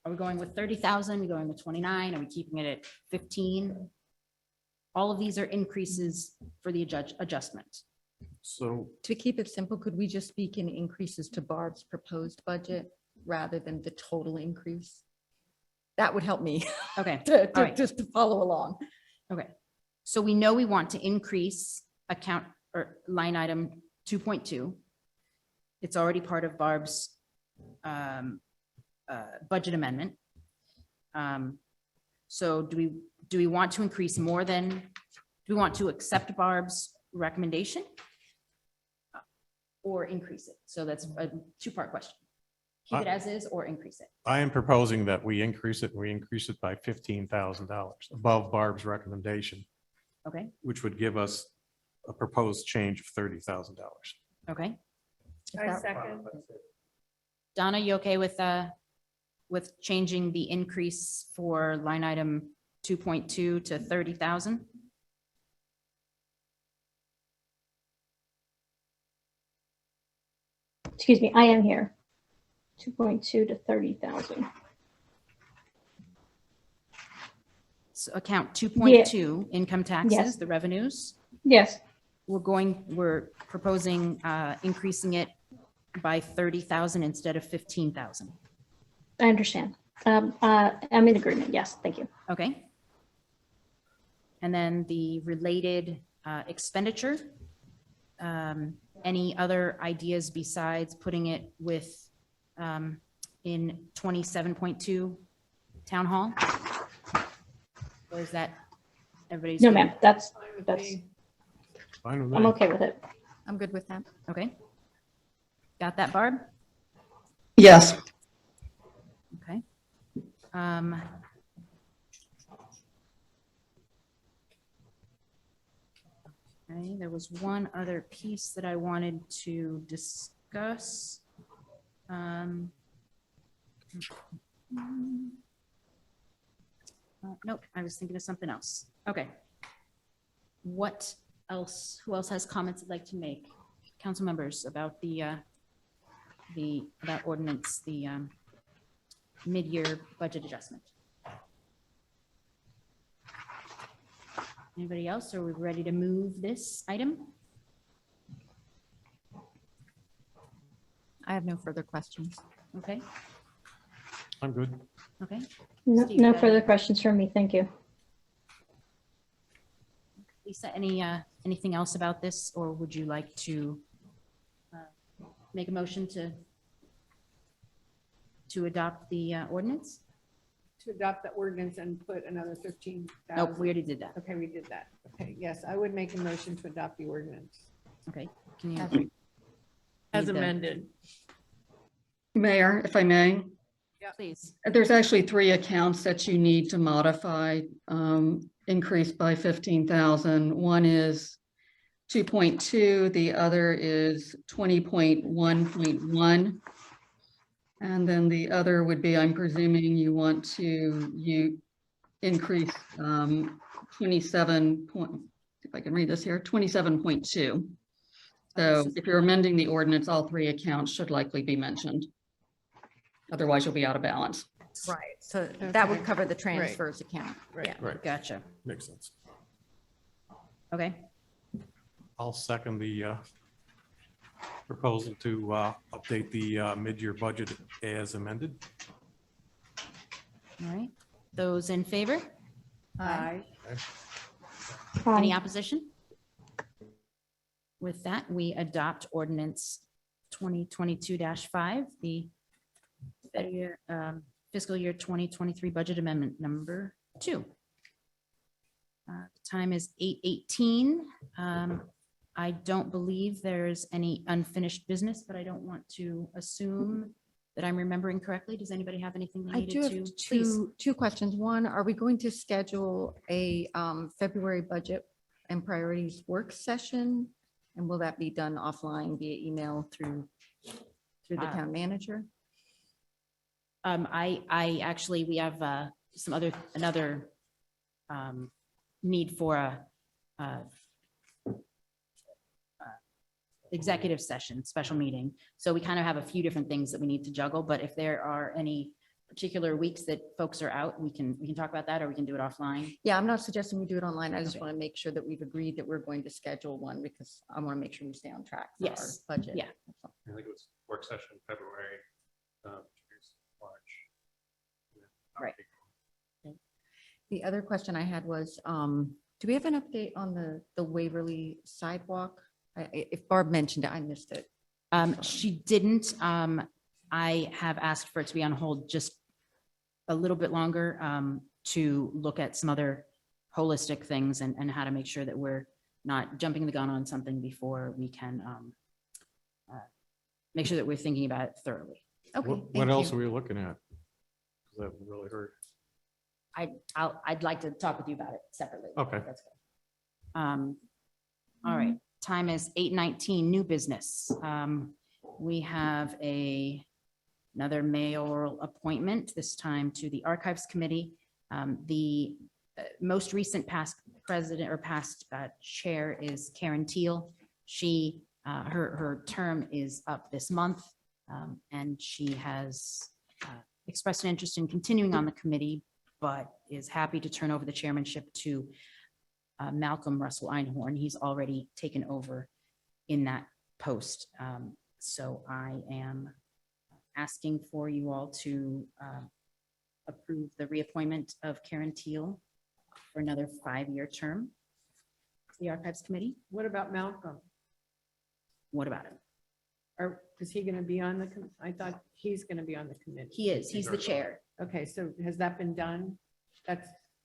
are we going with 30,000? Are we going with 29? Are we keeping it at 15? All of these are increases for the adjustment. so To keep it simple, could we just speak in increases to Barb's proposed budget rather than the total increase? That would help me Okay, all right. just to follow along. Okay. So we know we want to increase account or line item 2.2. It's already part of Barb's budget amendment. So do we want to increase more than, do we want to accept Barb's recommendation? Or increase it? So that's a two-part question. Keep it as is or increase it? I am proposing that we increase it by $15,000 above Barb's recommendation, Okay, which would give us a proposed change of $30,000. okay. I second. Donna, you okay with changing the increase for line item 2.2 to 30,000? Excuse me, I am here. 2.2 to 30,000. So account 2.2, income taxes, Yes. the revenues. Yes, We're proposing increasing it by 30,000 instead of 15,000. I understand. I'm in agreement. Yes, thank you. Okay. And then the related expenditure Any other ideas besides putting it with, in 27.2 Town Hall? Or is that everybody's? No, good? ma'am, that's, Fine with that's, me. Fine with I'm me. okay with it. I'm good with that. Okay. Got that, Barb? Yes. Okay. Okay, there was one other piece that I wanted to discuss. Nope, I was thinking of something else. Okay. What else, who else has comments they'd like to make? Council members about that ordinance, the mid-year budget adjustment. Anybody else? Are we ready to move this item? I have no further questions. Okay, I'm good. okay. No, Steve, no got further any- questions from me. Thank you. Lisa, anything else about this, or would you like to make a motion to adopt the ordinance? To adopt the ordinance and put another 15,000. Nope, we already did that. Okay, we did that. Okay, yes, I would make a motion to adopt the ordinance Okay. Can you? As as Need the- amended. Mayor, if I may, Please. there's actually 3 accounts that you need to modify, increased by 15,000. One is 2.2, the other is 20.1.1. And then the other would be, I'm presuming you want to increase 27 point, if I can read this here, 27.2. So if you're amending the ordinance, all 3 accounts should likely be mentioned. Otherwise, you'll be out of balance. Right, so that would Okay. cover the transfers account. Right. Yeah. Right. Gotcha. Makes sense. Okay, I'll second the proposal to update the mid-year budget as amended. all right. Those in favor? Aye. Any Aye. opposition? With that, we adopt ordinance 2022-5, the fiscal year 2023 budget amendment number 2. Time is 8:18. I don't believe there's any unfinished business, but I don't want to assume that I'm remembering correctly. Does anybody have anything they I do needed have to? Please. two questions. One, are we going to schedule a February budget and priorities work session? And will that be done offline via email through the town manager? I actually, we have another need for a executive session, special meeting. So we kind of have a few different things that we need to juggle, but if there are any particular weeks that folks are out, we can talk about that, or we can do it offline. Yeah, I'm not suggesting we do it online. I just Okay. want to make sure that we've agreed that we're going to schedule one because I want to make sure we stay on track for our Yes. budget. Yeah. I think it was work session in February, here's March. Right. The other question I had was, do we have an update on the Waverly sidewalk? If Barb mentioned it, I missed it. She didn't. I have asked for it to be on hold just a little bit longer to look at some other holistic things and how to make sure that we're not jumping the gun on something before we can make sure that we're thinking about it thoroughly. Okay. What thank else you. are we looking at? 'Cause that really hurt. I'd like to talk with you about it separately. Okay. That's good. All right, time is 8:19, new business. We have another mayoral appointment, this time to the Archives Committee. The most recent past president or past chair is Karen Teal. She, her term is up this month, and she has expressed an interest in continuing on the committee, but is happy to turn over the chairmanship to Malcolm Russell Einhorn. He's already taken over in that post. So I am asking for you all to approve the reappointment of Karen Teal for another 5-year term to the Archives Committee. What about Malcolm? What about him? Or is he going to be on the, I thought he's going to be on the committee. He is, he's the chair. Okay, so has that been done?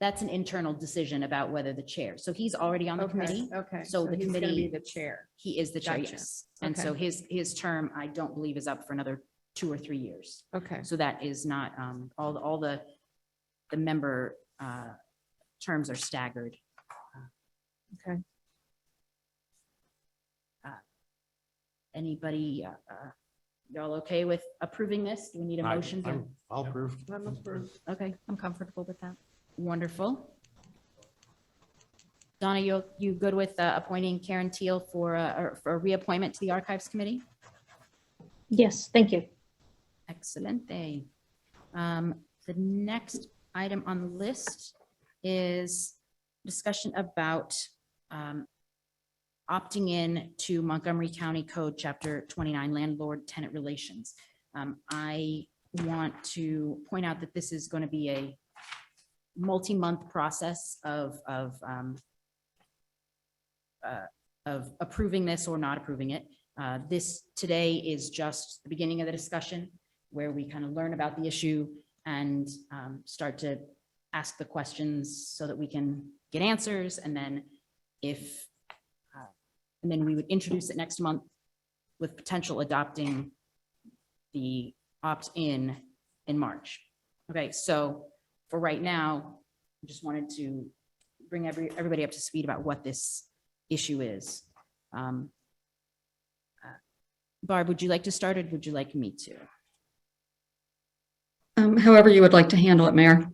That's an internal decision about whether the chair, so he's already on the Okay, committee. okay. So the he's gonna be committee- the chair. He is the chair, Gotcha. yes. And so Okay. his term, I don't believe is up for another 2 or 3 years. Okay, So that is not, all the member terms are staggered. okay. Anybody, y'all okay with approving this? Do we need a motion? to- I'll approve. I'm approved. Okay, I'm comfortable with that. Wonderful. Donna, you good with appointing Karen Teal for a reappointment to the Archives Committee? Yes, thank you. Excellent. The next item on the list is discussion about opting in to Montgomery County Code, Chapter 29, Landlord Tenant Relations. I want to point out that this is going to be a multi-month process of approving this or not approving it. This today is just the beginning of the discussion where we kind of learn about the issue and start to ask the questions so that we can get answers. And then we would introduce it next month with potential adopting the opt-in in March. Okay, so for right now, I just wanted to bring everybody up to speed about what this issue is. Barb, would you like to start or would you like me to? However you would like to handle it, Mayor.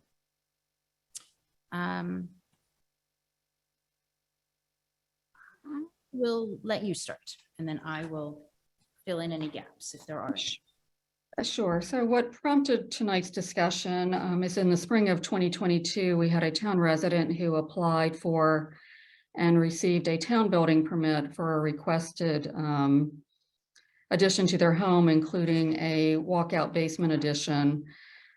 We'll let you start and then I will fill in any gaps if there are. Sure. So what prompted tonight's discussion is in the spring of 2022, we had a town resident who applied for and received a town building permit for a requested addition to their home, including a walkout basement addition.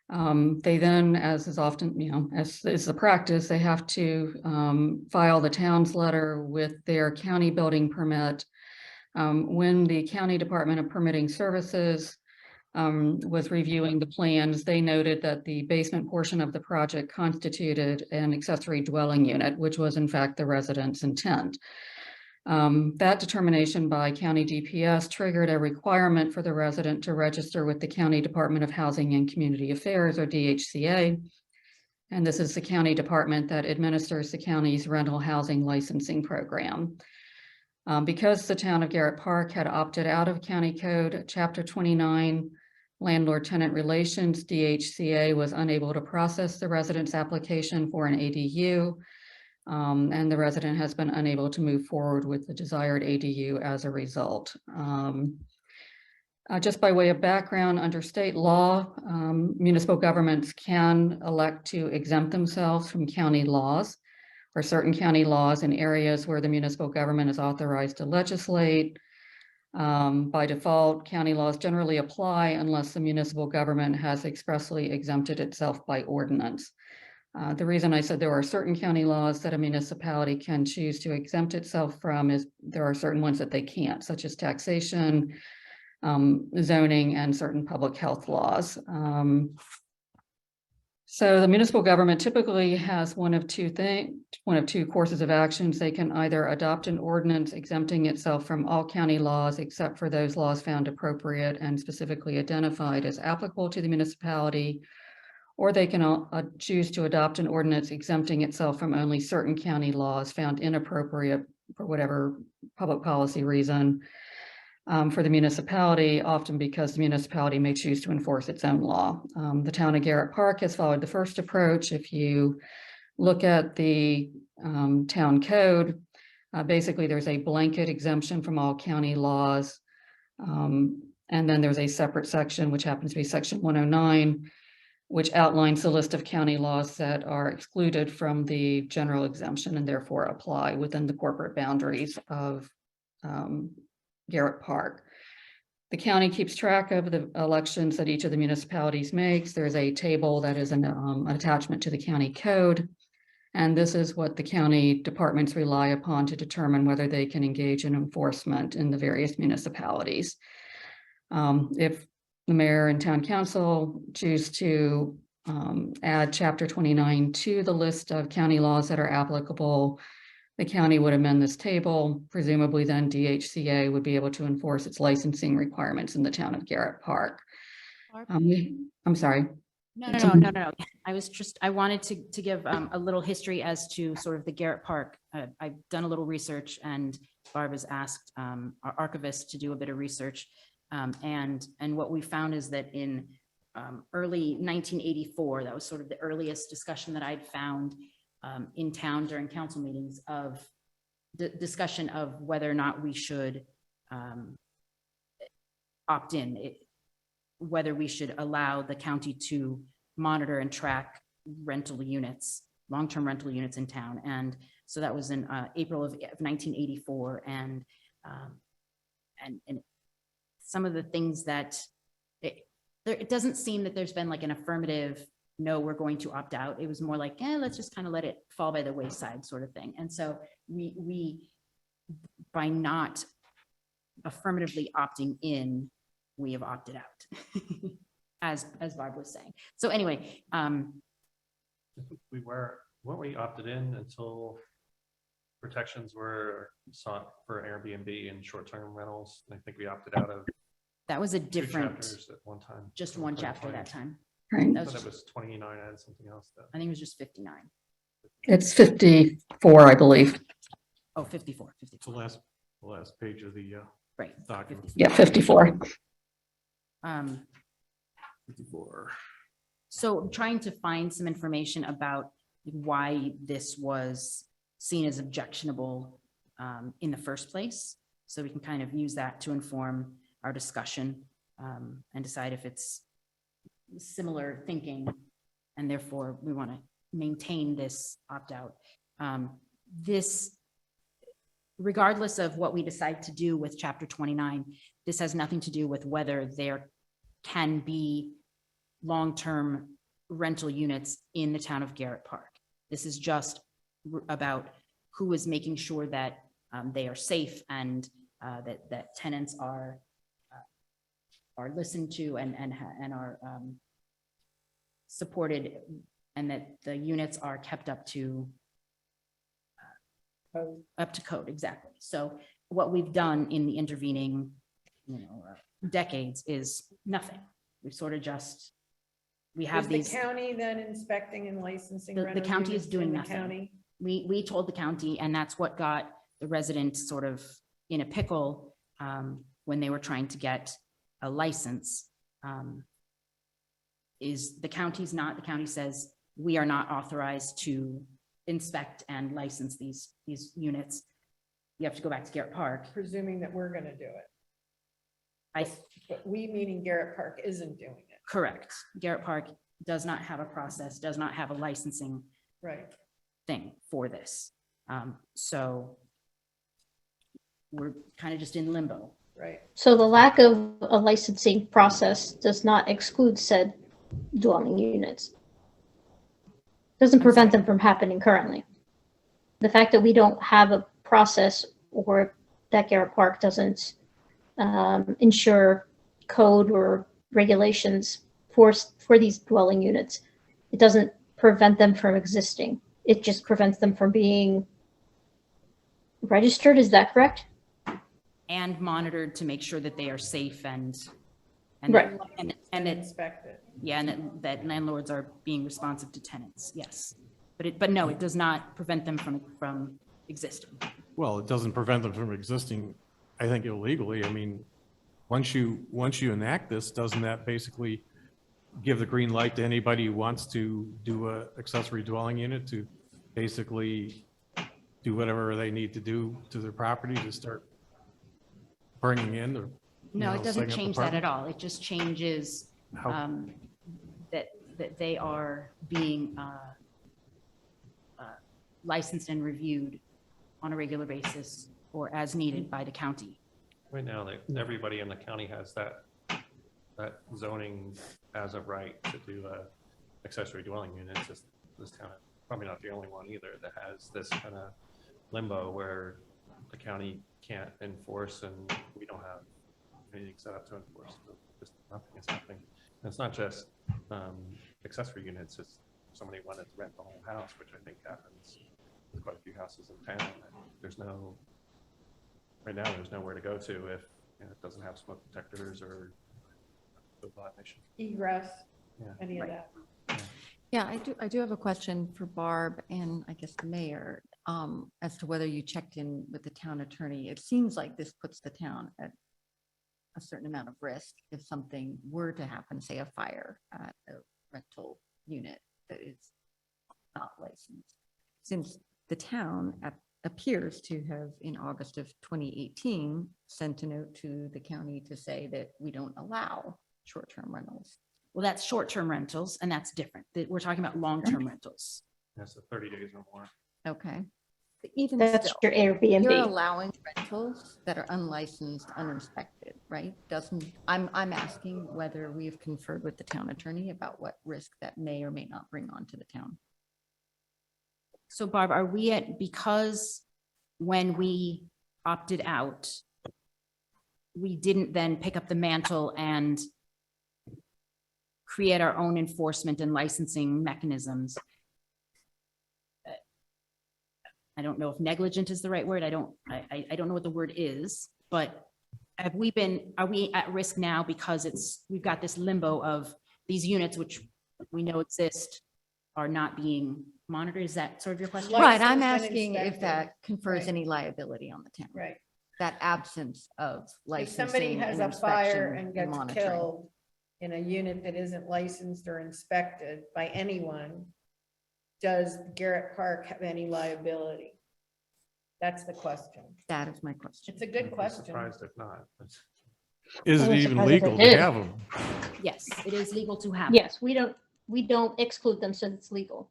They then, as is often, as is the practice, they have to file the town's letter with their county building permit. When the County Department of Permitting Services was reviewing the plans, they noted that the basement portion of the project constituted an accessory dwelling unit, which was in fact the resident's intent. That determination by County DPS triggered a requirement for the resident to register with the County Department of Housing and Community Affairs, or DHCA. And this is the county department that administers the county's rental housing licensing program. Because the town of Garrett Park had opted out of County Code Chapter 29, Landlord Tenant Relations, DHCA was unable to process the resident's application for an ADU. And the resident has been unable to move forward with the desired ADU as a result. Just by way of background, under state law, municipal governments can elect to exempt themselves from county laws or certain county laws in areas where the municipal government is authorized to legislate. By default, county laws generally apply unless the municipal government has expressly exempted itself by ordinance. The reason I said there are certain county laws that a municipality can choose to exempt itself from is there are certain ones that they can't, such as taxation, zoning, and certain public health laws. So the municipal government typically has one of two courses of actions. They can either adopt an ordinance exempting itself from all county laws except for those laws found appropriate and specifically identified as applicable to the municipality, or they can choose to adopt an ordinance exempting itself from only certain county laws found inappropriate for whatever public policy reason for the municipality, often because the municipality may choose to enforce its own law. The town of Garrett Park has followed the first approach. If you look at the town code, basically there's a blanket exemption from all county laws. And then there's a separate section, which happens to be section 109, which outlines the list of county laws that are excluded from the general exemption and therefore apply within the corporate boundaries of Garrett Park. The county keeps track of the elections that each of the municipalities makes. There's a table that is an attachment to the county code. And this is what the county departments rely upon to determine whether they can engage in enforcement in the various municipalities. If the mayor and town council choose to add chapter 29 to the list of county laws that are applicable, the county would amend this table. Presumably then DHCA would be able to enforce its licensing requirements in the town of Garrett Park. I'm sorry. No. I wanted to give a little history as to sort of the Garrett Park. I've done a little research, and Barb has asked our archivist to do a bit of research. And what we found is that in early 1984, that was sort of the earliest discussion that I'd found in town during council meetings of the discussion of whether or not we should opt in, whether we should allow the county to monitor and track rental units, long-term rental units in town. And so that was in April of 1984. And some of the things that it doesn't seem that there's been like an affirmative, no, we're going to opt out. It was more like, let's just kind of let it fall by the wayside sort of thing. And so we by not affirmatively opting in, we have opted out, as Barb was saying. So anyway, weren't we opted in until protections were sought for Airbnb and short-term rentals? I think we opted out of that was a two different, chapters at one time. just one chapter that time. Right. That I was thought it just, was 29 and something else though. I think it was just 59. It's 54, I believe. Oh, 54, It's 54, the last page of the right. document. 54. Yeah, 54. 54. So I'm trying to find some information about why this was seen as objectionable in the first place. So we can kind of use that to inform our discussion and decide if it's similar thinking, and therefore we want to maintain this opt-out. This, regardless of what we decide to do with chapter 29, this has nothing to do with whether there can be long-term rental units in the town of Garrett Park. This is just about who is making sure that they are safe and that tenants are listened to and are supported, and that the units are kept up to code. Exactly. So what we've done in the intervening, decades is nothing. We've sort of just, we have Is these. the county then inspecting and licensing? The rental county is units doing in the nothing. county? We told the county, and that's what got the residents sort of in a pickle when they were trying to get a license. Is the county says, we are not authorized to inspect and license these units. You have to go back to Garrett Park. Presuming that we're gonna do it. But we, meaning Garrett Park, isn't doing it. Correct. Garrett Park does not have a process, does not have a licensing Right. thing for this. So we're kind of just in limbo. Right. So the lack of a licensing process does not exclude said dwelling units. Doesn't prevent them from happening currently. The fact that we don't have a process, or that Garrett Park doesn't ensure code or regulations for these dwelling units, it doesn't prevent them from existing. It just prevents them from being registered. Is that correct? And monitored to make sure that they are safe and Right. and Inspect it. yeah, and that landlords are being responsive to tenants. Yes, but no, it does not prevent them from existing. Well, it doesn't prevent them from existing, I think, illegally. I mean, once you enact this, doesn't that basically give the green light to anybody who wants to do a accessory dwelling unit to basically do whatever they need to do to their property to start bringing in or? No, it doesn't setting up change that at apartments? all. It just changes How- that they are being licensed and reviewed on a regular basis or as needed by the county. Right now, everybody in the county has that zoning as of right to do a accessory dwelling unit. It's just this town probably not the only one either that has this kind of limbo where the county can't enforce and we don't have anything set up to enforce. So just nothing is happening. And it's not just accessory units. It's somebody wanted to rent the whole house, which I think happens with quite a few houses in town. There's no, right now, there's nowhere to go to if it doesn't have smoke detectors or violation. Egress, Yeah. any of Right. that. Yeah, I do have a question for Barb and I guess the mayor, as to whether you checked in with the town attorney. It seems like this puts the town at a certain amount of risk if something were to happen, say a fire at a rental unit that is not licensed. Since the town appears to have, in August of 2018, sent a note to the county to say that we don't allow short-term rentals. Well, that's short-term rentals and that's different. We're talking about long-term rentals. That's the 30 days or more. Okay. But even That's still, your you're Airbnb. allowing rentals that are unlicensed, uninspected, right? I'm asking whether we've conferred with the town attorney about what risk that may or may not bring onto the town. So Barb, are we because when we opted out, we didn't then pick up the mantle and create our own enforcement and licensing mechanisms? I don't know if negligent is the right word. I don't know what the word is, but are we at risk now because we've got this limbo of these units, which we know exist, are not being monitored? Is that sort of your question? Right, I'm Licensed and asking if inspected. that confers Right. any liability on the town. Right. That absence of If somebody licensing has and a fire inspection and and gets monitoring. killed in a unit that isn't licensed or inspected by anyone, does Garrett Park have any liability? That's the question. That is my question. It's a I'd good be question. Surprised if not. Is it I'm even surprised if legal they to did. have them? Yes, it is legal to have. Yes, we don't exclude them, so it's legal.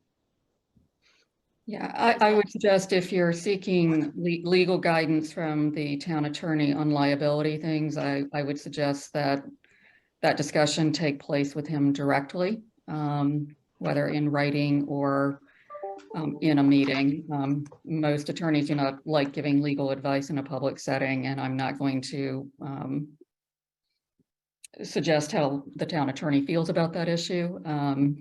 Yeah, I would suggest if you're seeking legal guidance from the town attorney on liability things, I would suggest that that discussion take place with him directly, whether in writing or in a meeting. Most attorneys do not like giving legal advice in a public setting, and I'm not going to suggest how the town attorney feels about that issue,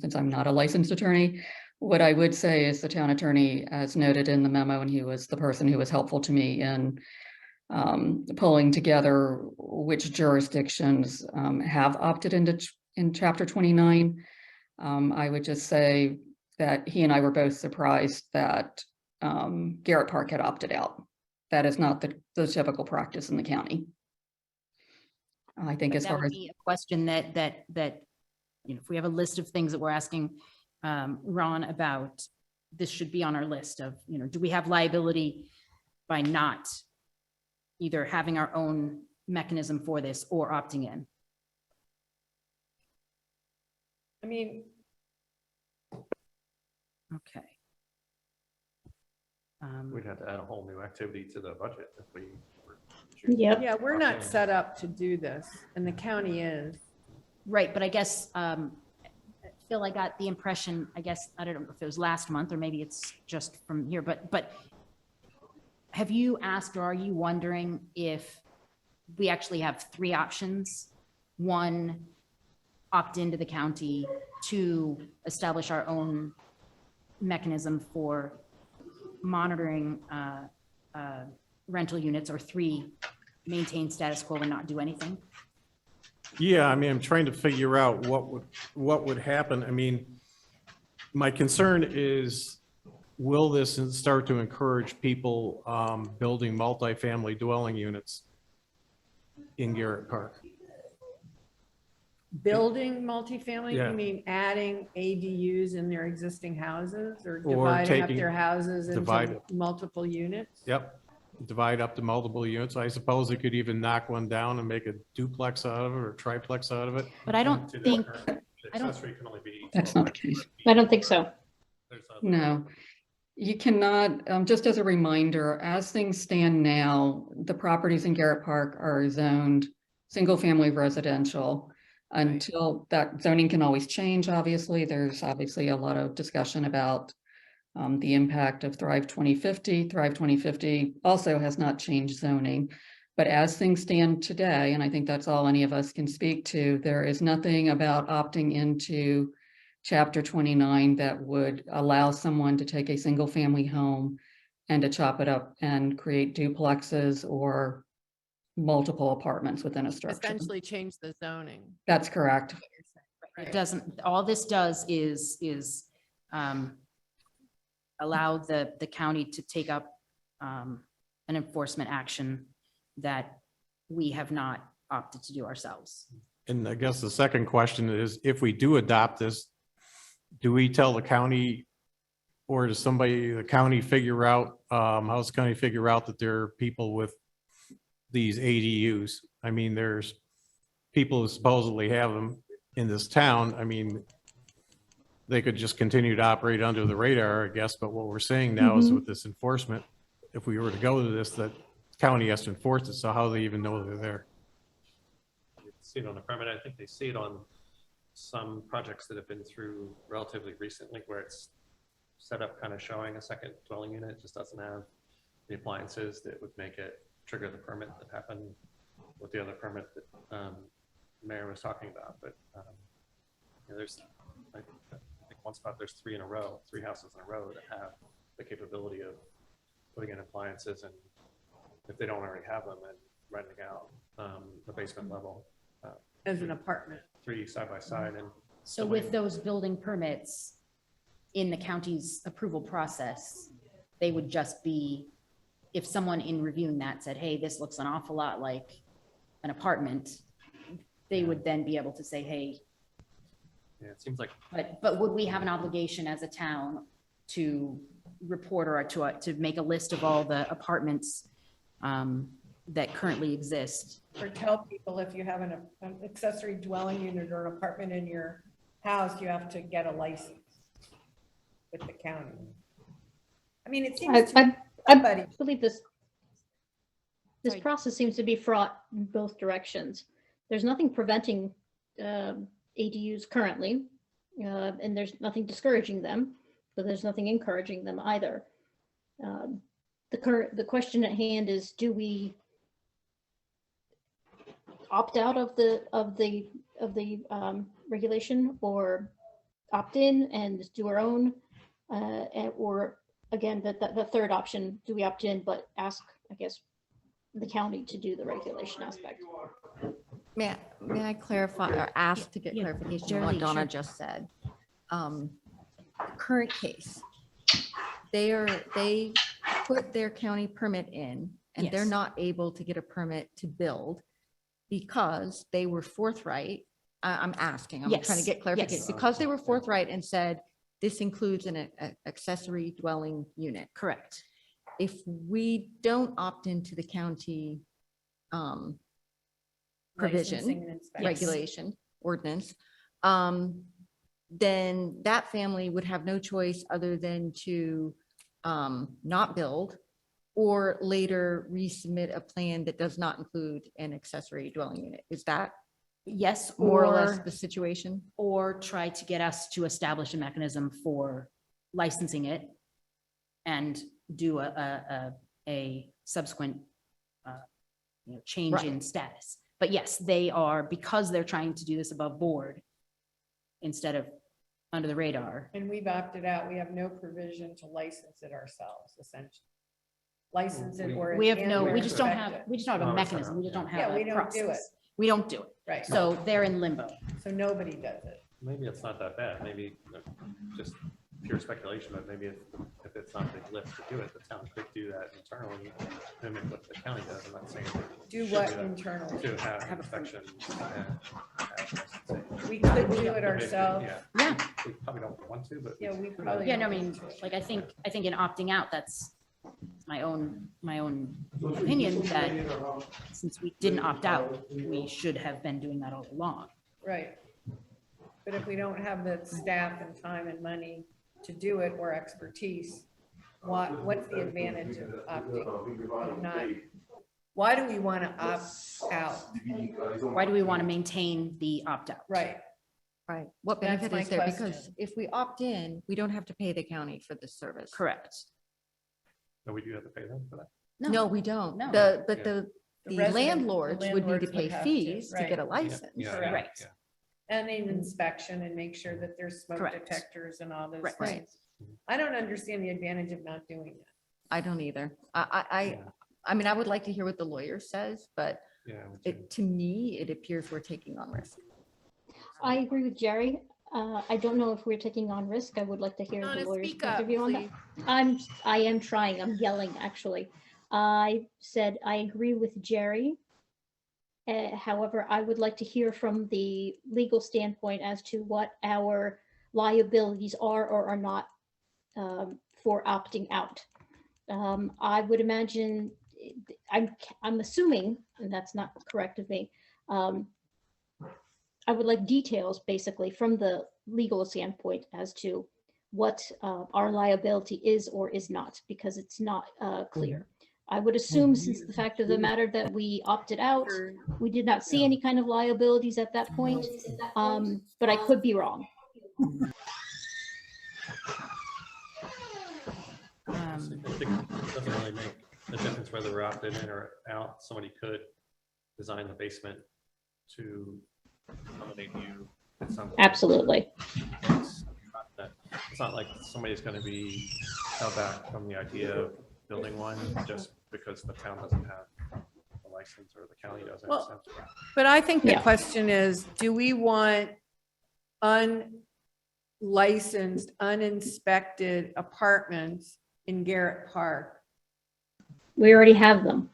since I'm not a licensed attorney. What I would say is the town attorney, as noted in the memo, and he was the person who was helpful to me in pulling together which jurisdictions have opted in Chapter 29. I would just say that he and I were both surprised that Garrett Park had opted out. That is not the typical practice in the county. I think But as that far would as, be a question that, if we have a list of things that we're asking Ron about, this should be on our list of, do we have liability by not either having our own mechanism for this or opting in? I mean, Okay. We'd have to add a whole new activity to the budget if we were. Yep. yeah, we're not set up to do this, and the county is. Right, but I guess, Phil, I got the impression, I don't know if it was last month or maybe it's just from here, but have you asked or are you wondering if we actually have three options? One, opt into the county; two, establish our own mechanism for monitoring rental units; or three, maintain status quo and not do anything? Yeah, I mean, I'm trying to figure out what would happen. I mean, my concern is, will this start to encourage people building multifamily dwelling units in Garrett Park? Building multifamily, Yeah. you mean adding ADUs in their existing houses or Or dividing up taking- their houses divide into multiple units? Yep, divide up to multiple units. I suppose they could even knock one down and make a duplex out of it or triplex out of it. But I don't To the think, current, I don't- accessory can only be. That's not the case. I don't think so. There's other- no. You cannot, just as a reminder, as things stand now, the properties in Garrett Park are zoned single-family residential. Until that zoning can always change, obviously. There's obviously a lot of discussion about the impact of Thrive 2050. Thrive 2050 also has not changed zoning. But as things stand today, and I think that's all any of us can speak to, there is nothing about opting into Chapter 29 that would allow someone to take a single family home and to chop it up and create duplexes or multiple apartments within a structure. Essentially change the zoning. That's correct. It doesn't, all this does is allow the county to take up an enforcement action that we have not opted to do ourselves. And I guess the second question is, if we do adopt this, do we tell the county, or does the county figure out, how's the county figure out that there are people with these ADUs? I mean, there's people who supposedly have them in this town. I mean, they could just continue to operate under the radar, I guess, but what we're saying now is with this enforcement, if we were to go to this, that county has to enforce it, so how do they even know they're there? You see it on the permit. I think they see it on some projects that have been through relatively recently, where it's set up kind of showing a second dwelling unit. It just doesn't have the appliances that would make it trigger the permit that happened with the other permit that Mayor was talking about. But you know, there's, I think one spot there's three houses in a row that have the capability of putting in appliances, and if they don't already have them, and renting out the basement level. As an apartment. 3 side by side. And So with those building permits in the county's approval process, they would just be, if someone in reviewing that said, hey, this looks an awful lot like an apartment, they would then be able to say, hey, yeah, it seems like but would we have an obligation as a town to report or to make a list of all the apartments that currently exist? Or tell people if you have an accessory dwelling unit or an apartment in your house, you have to get a license with the county. I mean, it seems to I somebody. believe this Sorry. process seems to be fraught in both directions. There's nothing preventing ADUs currently, and there's nothing discouraging them, but there's nothing encouraging them either. The question at hand is, do we opt out of the regulation, or opt in and do our own, or again, the third option, do we opt in but ask, I guess, the county to do the regulation aspect? May I clarify or ask to get Yeah, clarification on Jeremy, what Donna sure. just said? Current case, they put their county permit in and they're Yes. not able to get a permit to build because they were forthright. I'm asking, I'm trying to Yes, get clarification, yes. because they were forthright and said, this includes an accessory dwelling unit. Correct. If we don't opt into the county Licensing provision, and inspection. regulation, ordinance, then that family would have no choice other than to not build or later resubmit a plan that does not include an accessory dwelling unit. Is that Yes, more or less or, the situation? or try to get us to establish a mechanism for licensing it and do a subsequent change Right. in status. But yes, they are, because they're trying to do this above board instead of under the radar. And we've opted out. We have no provision to license it ourselves, essentially. License it or. We have no, we and/or just don't inspect have, it. we just don't have a Oh, it's not mechanism. We just don't have Yeah, we a don't do it. process. We don't do it. Right. So they're in limbo. So nobody does it. maybe it's not that bad. Maybe just pure speculation, but maybe if it's not a big lift to do it, the town could do that internally, mimic what the county does. I'm not saying they Do should what that. internally? To have Have a inspection. We could do it ourselves. Yeah, Yeah. we probably don't want to, but. Yeah, we probably. Yeah, no, I don't mean, need to. like, I think in opting out, that's my own opinion that since we didn't opt out, we should have been doing that all along. Right. But if we don't have the staff and time and money to do it or expertise, what's the advantage of opting? Of not? Why do we want to opt out? Why do we want to maintain the opt out? Right. Right. What That's benefit my is there? Because question. if we opt in, we don't have to pay the county for this service. Correct. No, we do have to pay them for that. No, we don't. No. But Yeah. the resident- the landlords would need to landlords would pay have to, fees to get a right. license. Correct. Right. Yeah. And an inspection and make sure that there's smoke Correct. detectors and all those Right. things. I don't understand the advantage of not doing that. I don't either. Yeah. I mean, I would like to hear what the lawyer says, but Yeah. we do. to me, it appears we're taking on risk. I agree with Jerry. I don't know if we're taking on risk. I would like to hear Donna, the lawyer's speak point up, of view on that. please. I am trying. I'm yelling, actually. I said I agree with Jerry. However, I would like to hear from the legal standpoint as to what our liabilities are or are not for opting out. I would imagine, I'm assuming, and that's not correct of me, I would like details basically from the legal standpoint as to what our liability is or is not, because it's not clear. I would assume, since the fact of the matter that we opted out, we did not see any kind of liabilities at that point, but I could be wrong. I think it doesn't really make a difference whether we're opted in or out. Somebody could design the basement to accommodate you at some point. Absolutely. It's not like somebody's going to be held back from the idea of building one just because the town doesn't have a license or the county doesn't. Well, So, But I think the Yeah. question is, do we want unlicensed, uninspected apartments in Garrett Park? We already have them.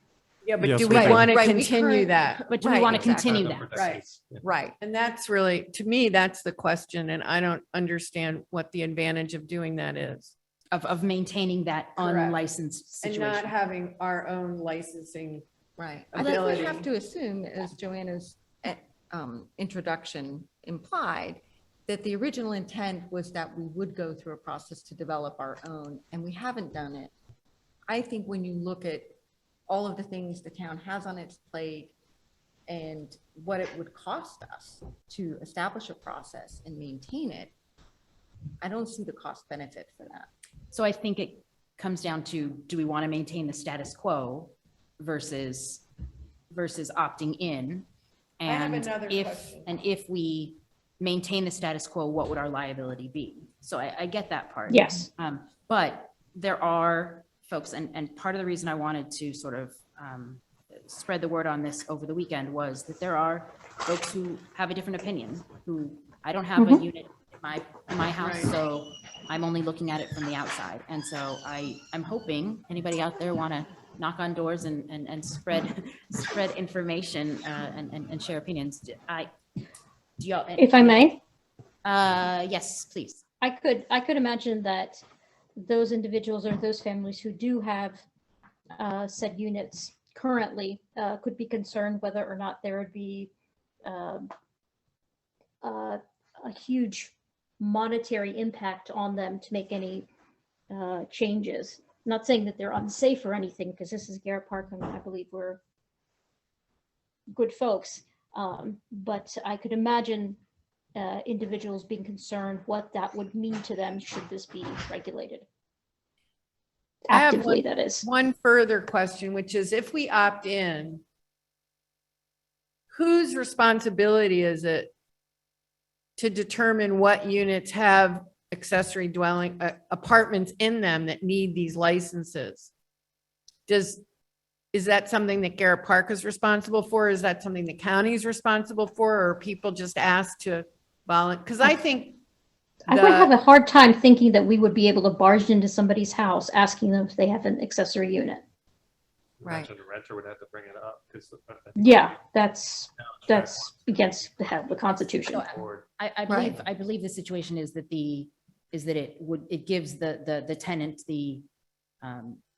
Yeah, but Yes, do we we do. want to Right, we continue current- that? But do we Right, want to exactly. continue sign up that? for Right. decades. Yeah. Right. And that's really, to me, that's the question, and I don't understand what the advantage of doing that is. Of maintaining that Correct. unlicensed And not situation? having our own licensing. Right. I think we have ability. to assume, as Joanna's introduction implied, that the original intent was that we would go through a process to develop our own, and we haven't done it. I think when you look at all of the things the town has on its plate and what it would cost us to establish a process and maintain it, I don't see the cost benefit for that. So I think it comes down to, do we want to maintain the status quo versus opting in? I have And another question. if we maintain the status quo, what would our liability be? So I get that part. Yes. But there are folks, and part of the reason I wanted to sort of spread the word on this over the weekend was that there are folks who have a different opinion, who, I don't have a unit in my house, Right. so I'm only looking at it from the outside. And so I'm hoping, anybody out there want to knock on doors and spread information and share opinions. Do y'all? If I may, Yes, please. I could imagine that those individuals or those families who do have said units currently could be concerned whether or not there would be a huge monetary impact on them to make any changes. Not saying that they're unsafe or anything, because this is Garrett Park and I believe we're good folks. But I could imagine individuals being concerned what that would mean to them should this be regulated. I have Actively, one- that is. One further question, which is if we opt in, whose responsibility is it to determine what units have accessory dwelling apartments in them that need these licenses? Is that something that Garrett Park is responsible for? Is that something the county is responsible for, or are people just asked to volunteer? Because I think I would have a hard time thinking that we would be able to barge into somebody's house asking them if they have an accessory unit. Right. Imagine the renter would have to bring it up because. Yeah, that's against the Constitution. I believe the situation is that it gives the tenant the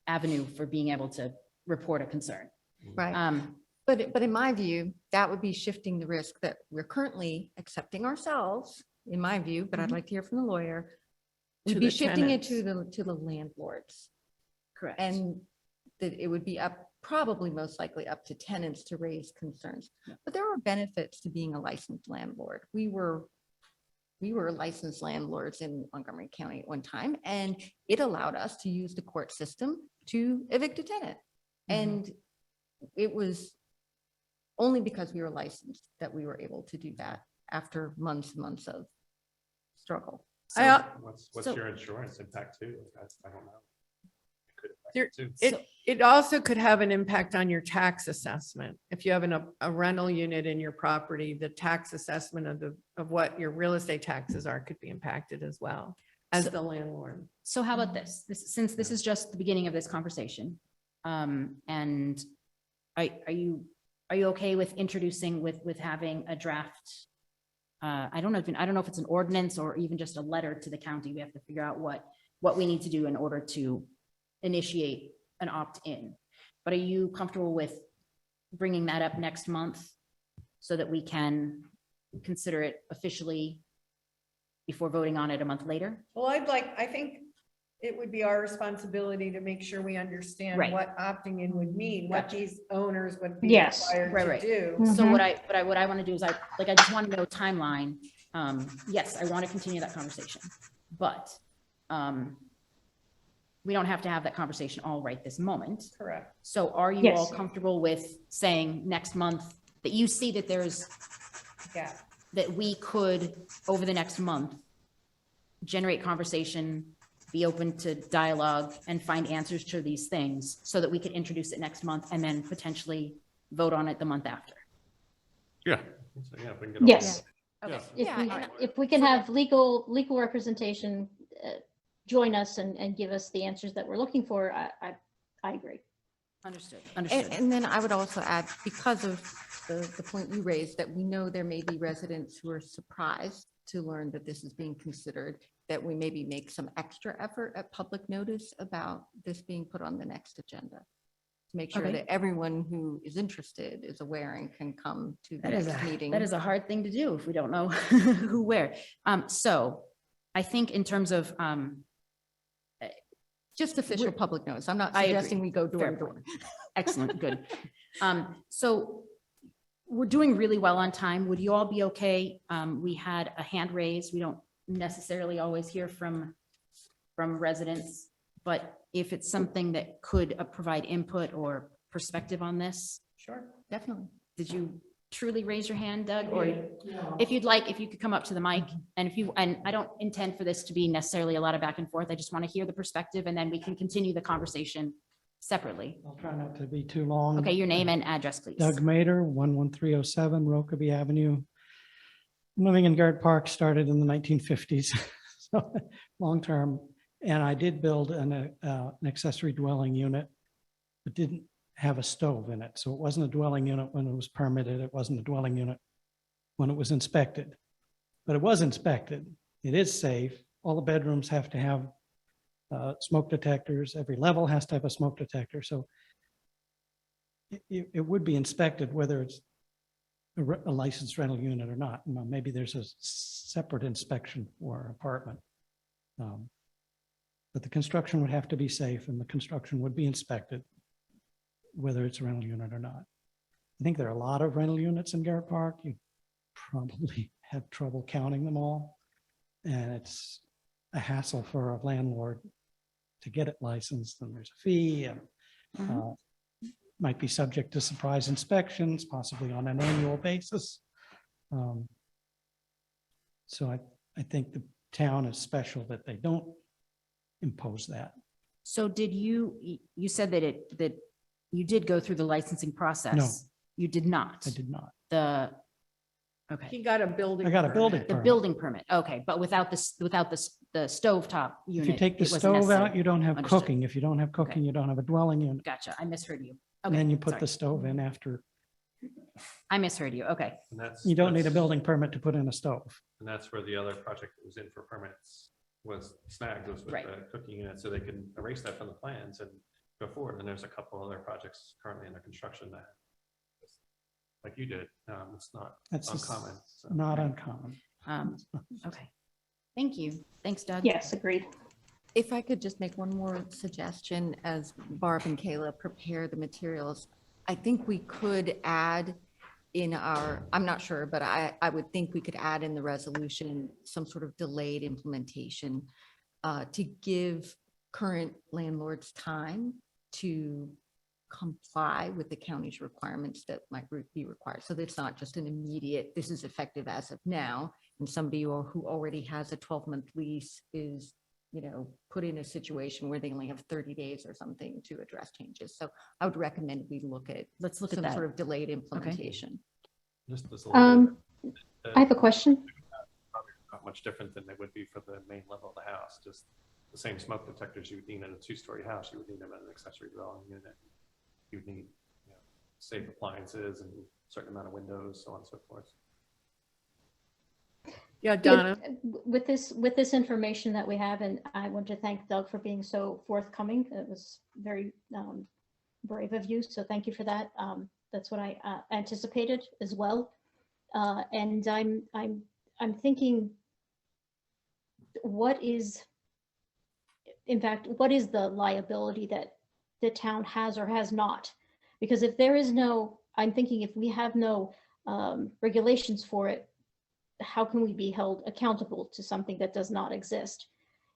avenue for being able to report a concern. Right. But in my view, that would be shifting the risk that we're currently accepting ourselves, in my view, but I'd like to hear from the lawyer. To We'd be the shifting it tenants. to the landlords. Correct. And that it would be probably most likely up to tenants to raise concerns. But there are benefits to being a licensed landlord. We were we were licensed landlords in Montgomery County at one time, and it allowed us to use the court system to evict a tenant. And it was only because we were licensed that we were able to do that after months and months of struggle. What's so- your insurance impact too? I don't know. It could affect There- it too. It also could have an impact on your tax assessment. If you have a rental unit in your property, the tax assessment of what your real estate taxes are could be impacted as well as So- the landlord. So how about this? Since this is just the beginning of this conversation, and are you okay with introducing with having a draft? I don't know if it's an ordinance or even just a letter to the county. We have to figure out what we need to do in order to initiate an opt-in. But are you comfortable with bringing that up next month so that we can consider it officially before voting on it a month later? Well, I think it would be our responsibility to make sure we understand Right. what opting in would mean, what Gotcha. these owners would be Yes. Right, required right. to do. Mm. So what I want to do is I just want to know timeline. Yes, I want to continue that conversation, but we don't have to have that conversation all right this moment. Correct. So are you all Yes. comfortable with saying next month that you see that Yeah. that we could, over the next month, generate conversation, be open to dialogue and find answers to these things so that we could introduce it next month and then potentially vote on it the month after? Yeah. So, yeah, if we can get all Yes. Okay. Yeah. If Yeah, we, and- if we can have legal representation, join us and give us the answers that we're looking for, I agree. Understood, And, understood. and then I would also add, because of the point you raised, that we know there may be residents who are surprised to learn that this is being considered, that we maybe make some extra effort at public notice about this being put on the next agenda. To make sure Okay. that everyone who is interested is aware and can come to the That is next meeting. That is a hard thing to do if we don't know who, where. So I think in terms of, Just official We're- public notice. I'm not I agree. suggesting we go door Fair to door. excellent, good. So we're doing really well on time. Would you all be okay? We had a hand raised. We don't necessarily always hear from residents, but if it's something that could provide input or perspective on this, Sure. Definitely. did you truly raise your hand, Doug? Or if you'd like, if you could come up to the mic and and I don't intend for this to be necessarily a lot of back and forth. I just want to hear the perspective and then we can continue the conversation separately. I'll try not to be too long. Okay, your name and address, please. Doug Mater, 11307 Rokeby Avenue. Living in Garrett Park started in the 1950s, so long-term. And I did build an accessory dwelling unit, but didn't have a stove in it. So it wasn't a dwelling unit when it was permitted. It wasn't a dwelling unit when it was inspected. But it was inspected. It is safe. All the bedrooms have to have smoke detectors. Every level has to have a smoke detector. So it would be inspected whether it's a licensed rental unit or not. Well, maybe there's a separate inspection for an apartment. But the construction would have to be safe and the construction would be inspected, whether it's a rental unit or not. I think there are a lot of rental units in Garrett Park. You probably have trouble counting them all. And it's a hassle for a landlord to get it licensed, and there's a fee and might be subject to surprise inspections, possibly on an annual basis. So I think the town is special that they don't impose that. So did you said that you did go through the licensing process? No. You did not? I did not. Okay, He got a building. I got a building permit. the permit. building permit, okay, but without the stovetop unit. If you take the it wasn't stove necessary. out, you don't have Understood. cooking. If you don't have cooking, you don't have a dwelling unit. Gotcha, I misheard you. And Okay, then you put sorry. the stove in after. I misheard you, okay. And that's. You don't need a that's- building permit to put in a stove. And that's where the other project that was in for permits was snagged, was with Right. the cooking unit, so they can erase that from the plans and go forward. And there's a couple other projects currently under construction that, like you did, it's not That's just uncommon. so. not uncommon. Okay, thank you, thanks, Doug. Yes, agreed. If I could just make one more suggestion as Barb and Kayla prepare the materials, I think we could add in our, I'm not sure, but I would think we could add in the resolution some sort of delayed implementation to give current landlords time to comply with the county's requirements that might be required. So that's not just an immediate, this is effective as of now, and somebody who already has a 12-month lease is, put in a situation where they only have 30 days or something to address changes. So I would recommend we look at Let's look at some that. sort of delayed implementation. Just as a little bit, I have a question. probably not much different than they would be for the main level of the house. Just the same smoke detectors you would need in a 2-story house, you would need them in an accessory dwelling unit. You would need safe appliances and a certain amount of windows, so on and so forth. Yeah, Donna. With this information that we have, and I want to thank Doug for being so forthcoming. It was very brave of you, so thank you for that. That's what I anticipated as well. And I'm thinking, what is the liability that the town has or has not? Because if there is no, I'm thinking if we have no regulations for it, how can we be held accountable to something that does not exist?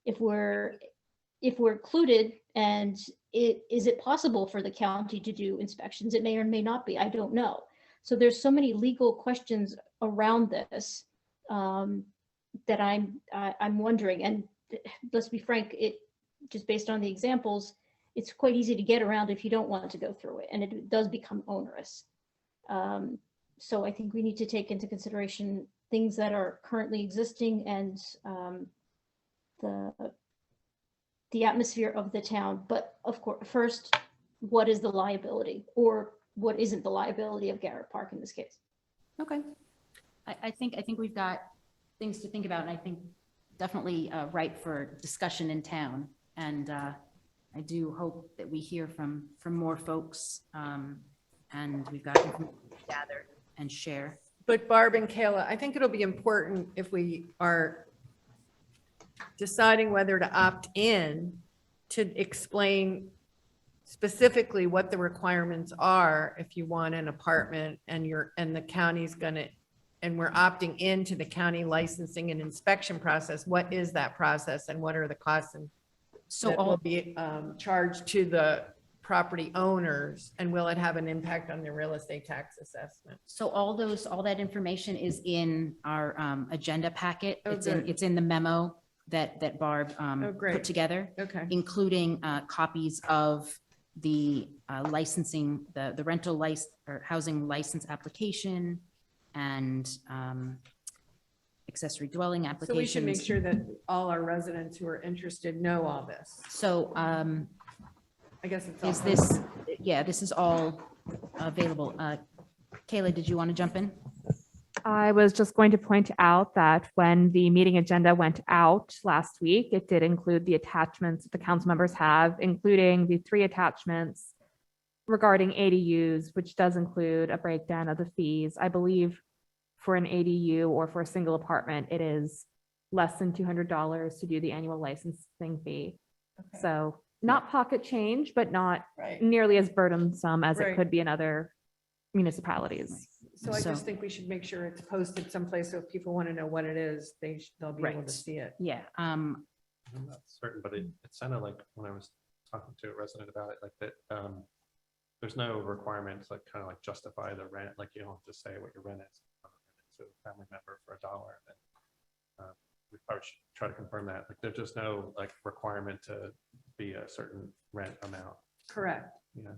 If we're included, and is it possible for the county to do inspections? It may or may not be, I don't know. So there's so many legal questions around this that I'm wondering, and let's be frank, it just based on the examples, it's quite easy to get around if you don't want to go through it, and it does become onerous. So I think we need to take into consideration things that are currently existing and the atmosphere of the town. But of course, first, what is the liability, or what isn't the liability of Garrett Park in this case? Okay. I think we've got things to think about, and I think definitely ripe for discussion in town. And I do hope that we hear from more folks, and we've got information to gather and share. But Barb and Kayla, I think it'll be important if we are deciding whether to opt in to explain specifically what the requirements are if you want an apartment and the county's and we're opting into the county licensing and inspection process. What is that process, and what are the costs that will be charged to the property owners, and will it have an impact on their real estate tax assessment? So all that information is in our agenda packet. Oh, It's in the memo that Barb great. put together, Okay. including copies of the licensing, the rental license or housing license application, and accessory dwelling So applications. we should make sure that all our residents who are interested know all this. So I guess it's all. is this, yeah, this is all available. Kayla, did you want to jump in? I was just going to point out that when the meeting agenda went out last week, it did include the attachments that the council members have, including the 3 attachments regarding ADUs, which does include a breakdown of the fees. I believe for an ADU or for a single apartment, it is less than $200 to do the annual licensing fee. Okay. So not pocket change, but not Right. nearly as burdensome as Right. it could be in other municipalities. So I just think we should make sure it's posted someplace, so if people want to know what it is, they'll be able Right. to see it. Yeah. I'm not certain, but it sounded like when I was talking to a resident about it, like that, there's no requirement to kind of justify the rent. Like you don't have to say what your rent is to a family member for $1. And we probably should try to confirm that. Like there's just no requirement to be a certain rent amount. Correct. Yeah.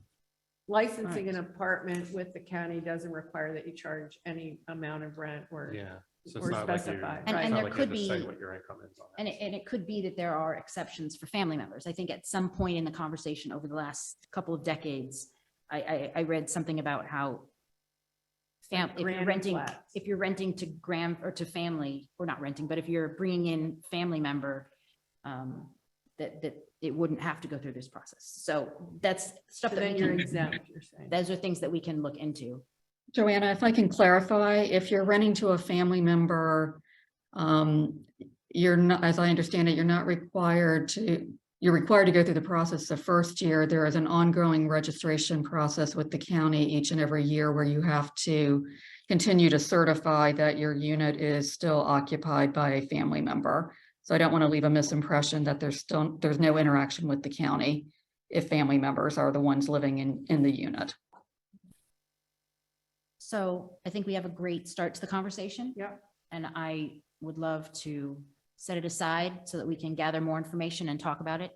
Licensing an apartment with the county doesn't require that you charge any amount of rent or. Yeah. So Or it's not like you, specify. it's And not there like you could have to say be- what your income is on And it. it could be that there are exceptions for family members. I think at some point in the conversation over the last couple of decades, I read something about how if you're granny renting, flats. if you're renting to or to family, or not renting, but if you're bringing in family member, that it wouldn't have to go through this process. So that's stuff So that then we you're can, exempt, you're saying. those are things that we can look into. Joanna, if I can clarify, if you're renting to a family member, you're not, as I understand it, you're not required to you're required to go through the process the first year. There is an ongoing registration process with the county each and every year where you have to continue to certify that your unit is still occupied by a family member. So I don't want to leave a misimpression that there's no interaction with the county if family members are the ones living in the unit. So I think we have a great start to the conversation. Yeah. And I would love to set it aside so that we can gather more information and talk about it.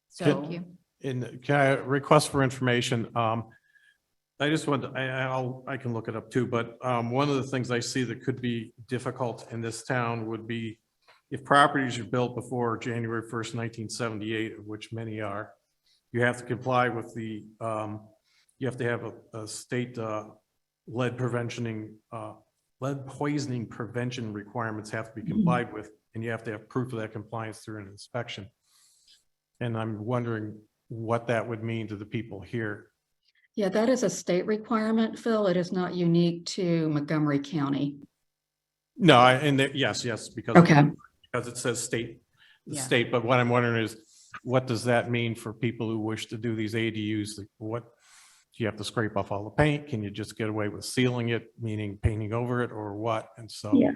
So. Thank you. Can I request for information? I just want, I can look it up too, but one of the things I see that could be difficult in this town would be if properties are built before January 1st, 1978, of which many are, you have to comply with the, you have to have a state lead poisoning prevention requirements have to be complied with, and you have to have proof of that compliance through an inspection. And I'm wondering what that would mean to the people here. Yeah, that is a state requirement, Phil. It is not unique to Montgomery County. No, yes, because. Okay. Because it says state, Yeah. but what I'm wondering is, what does that mean for people who wish to do these ADUs? Like, what, do you have to scrape off all the paint? Can you just get away with sealing it, meaning painting over it, or what? And so. Yeah.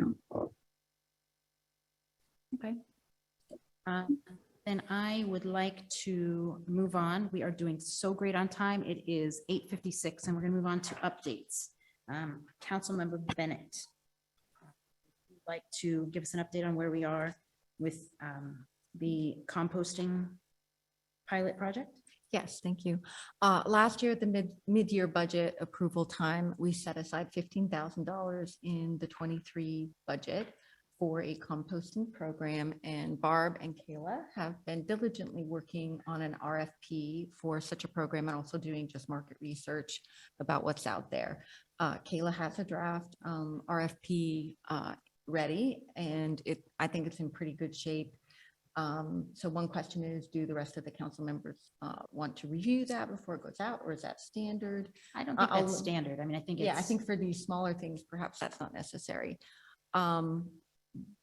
Okay. Then I would like to move on. We are doing so great on time. It is 8:56 and we're going to move on to updates. Councilmember Bennett. Would like to give us an update on where we are with the composting pilot project? Yes, thank you. Last year, at the mid-year budget approval time, we set aside $15,000 in the 23 budget for a composting program, and Barb and Kayla have been diligently working on an RFP for such a program and also doing just market research about what's out there. Kayla has a draft RFP ready, and I think it's in pretty good shape. So one question is, do the rest of the council members want to review that before it goes out, or is that standard? I don't think that's standard. I mean, I think Yeah, I it's, think for these smaller things, perhaps that's not necessary.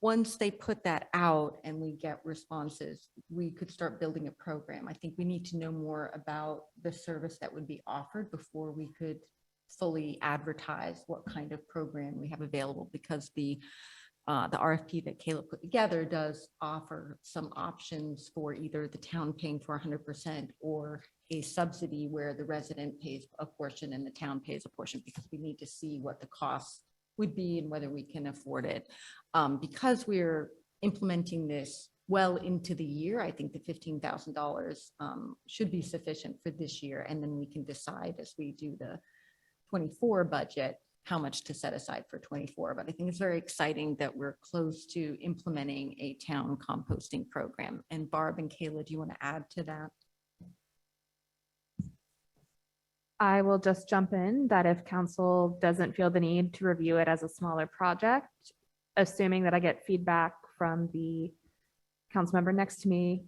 Once they put that out and we get responses, we could start building a program. I think we need to know more about the service that would be offered before we could fully advertise what kind of program we have available, because the RFP that Kayla put together does offer some options for either the town paying for 100% or a subsidy where the resident pays a portion and the town pays a portion, because we need to see what the costs would be and whether we can afford it. Because we're implementing this well into the year, I think the $15,000 should be sufficient for this year. And then we can decide as we do the 24 budget, how much to set aside for 24. But I think it's very exciting that we're close to implementing a town composting program. And Barb and Kayla, do you want to add to that? I will just jump in that if council doesn't feel the need to review it as a smaller project, assuming that I get feedback from the council member next to me,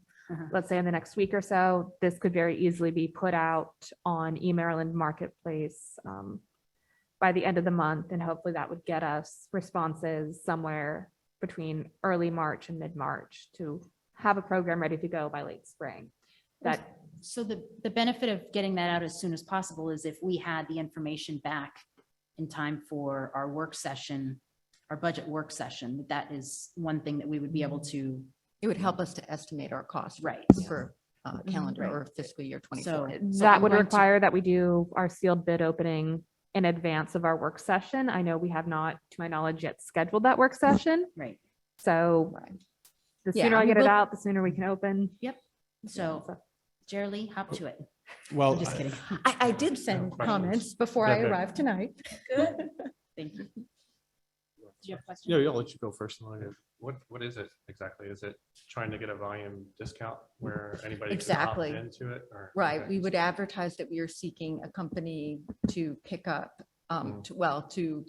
let's say in the next week or so, this could very easily be put out on eMaryland Marketplace by the end of the month. And hopefully that would get us responses somewhere between early March and mid-March to have a program ready to go by late spring. so the benefit of getting that out as soon as possible is if we had the information back in time for our work session, our budget work session, that is one thing that we would be able to. It would help us to estimate our costs. Right. For calendar Right. or fiscal year So 24. That I'm would going to- require that we do our sealed bid opening in advance of our work session. I know we have not, to my knowledge, yet scheduled that work session. Right. So Right. the Yeah, sooner I I mean, get it we'll- out, the sooner we can open. So Jerry, hop to it. Well, I'm just kidding. I did send questions. comments before I Okay. arrived tonight. Thank you. Do you have questions? yeah, I'll let you go first. What is it exactly? Is it trying to get a volume discount where anybody can opt Exactly. into it? Or Right, okay. we would advertise that we are seeking a company to pick up, to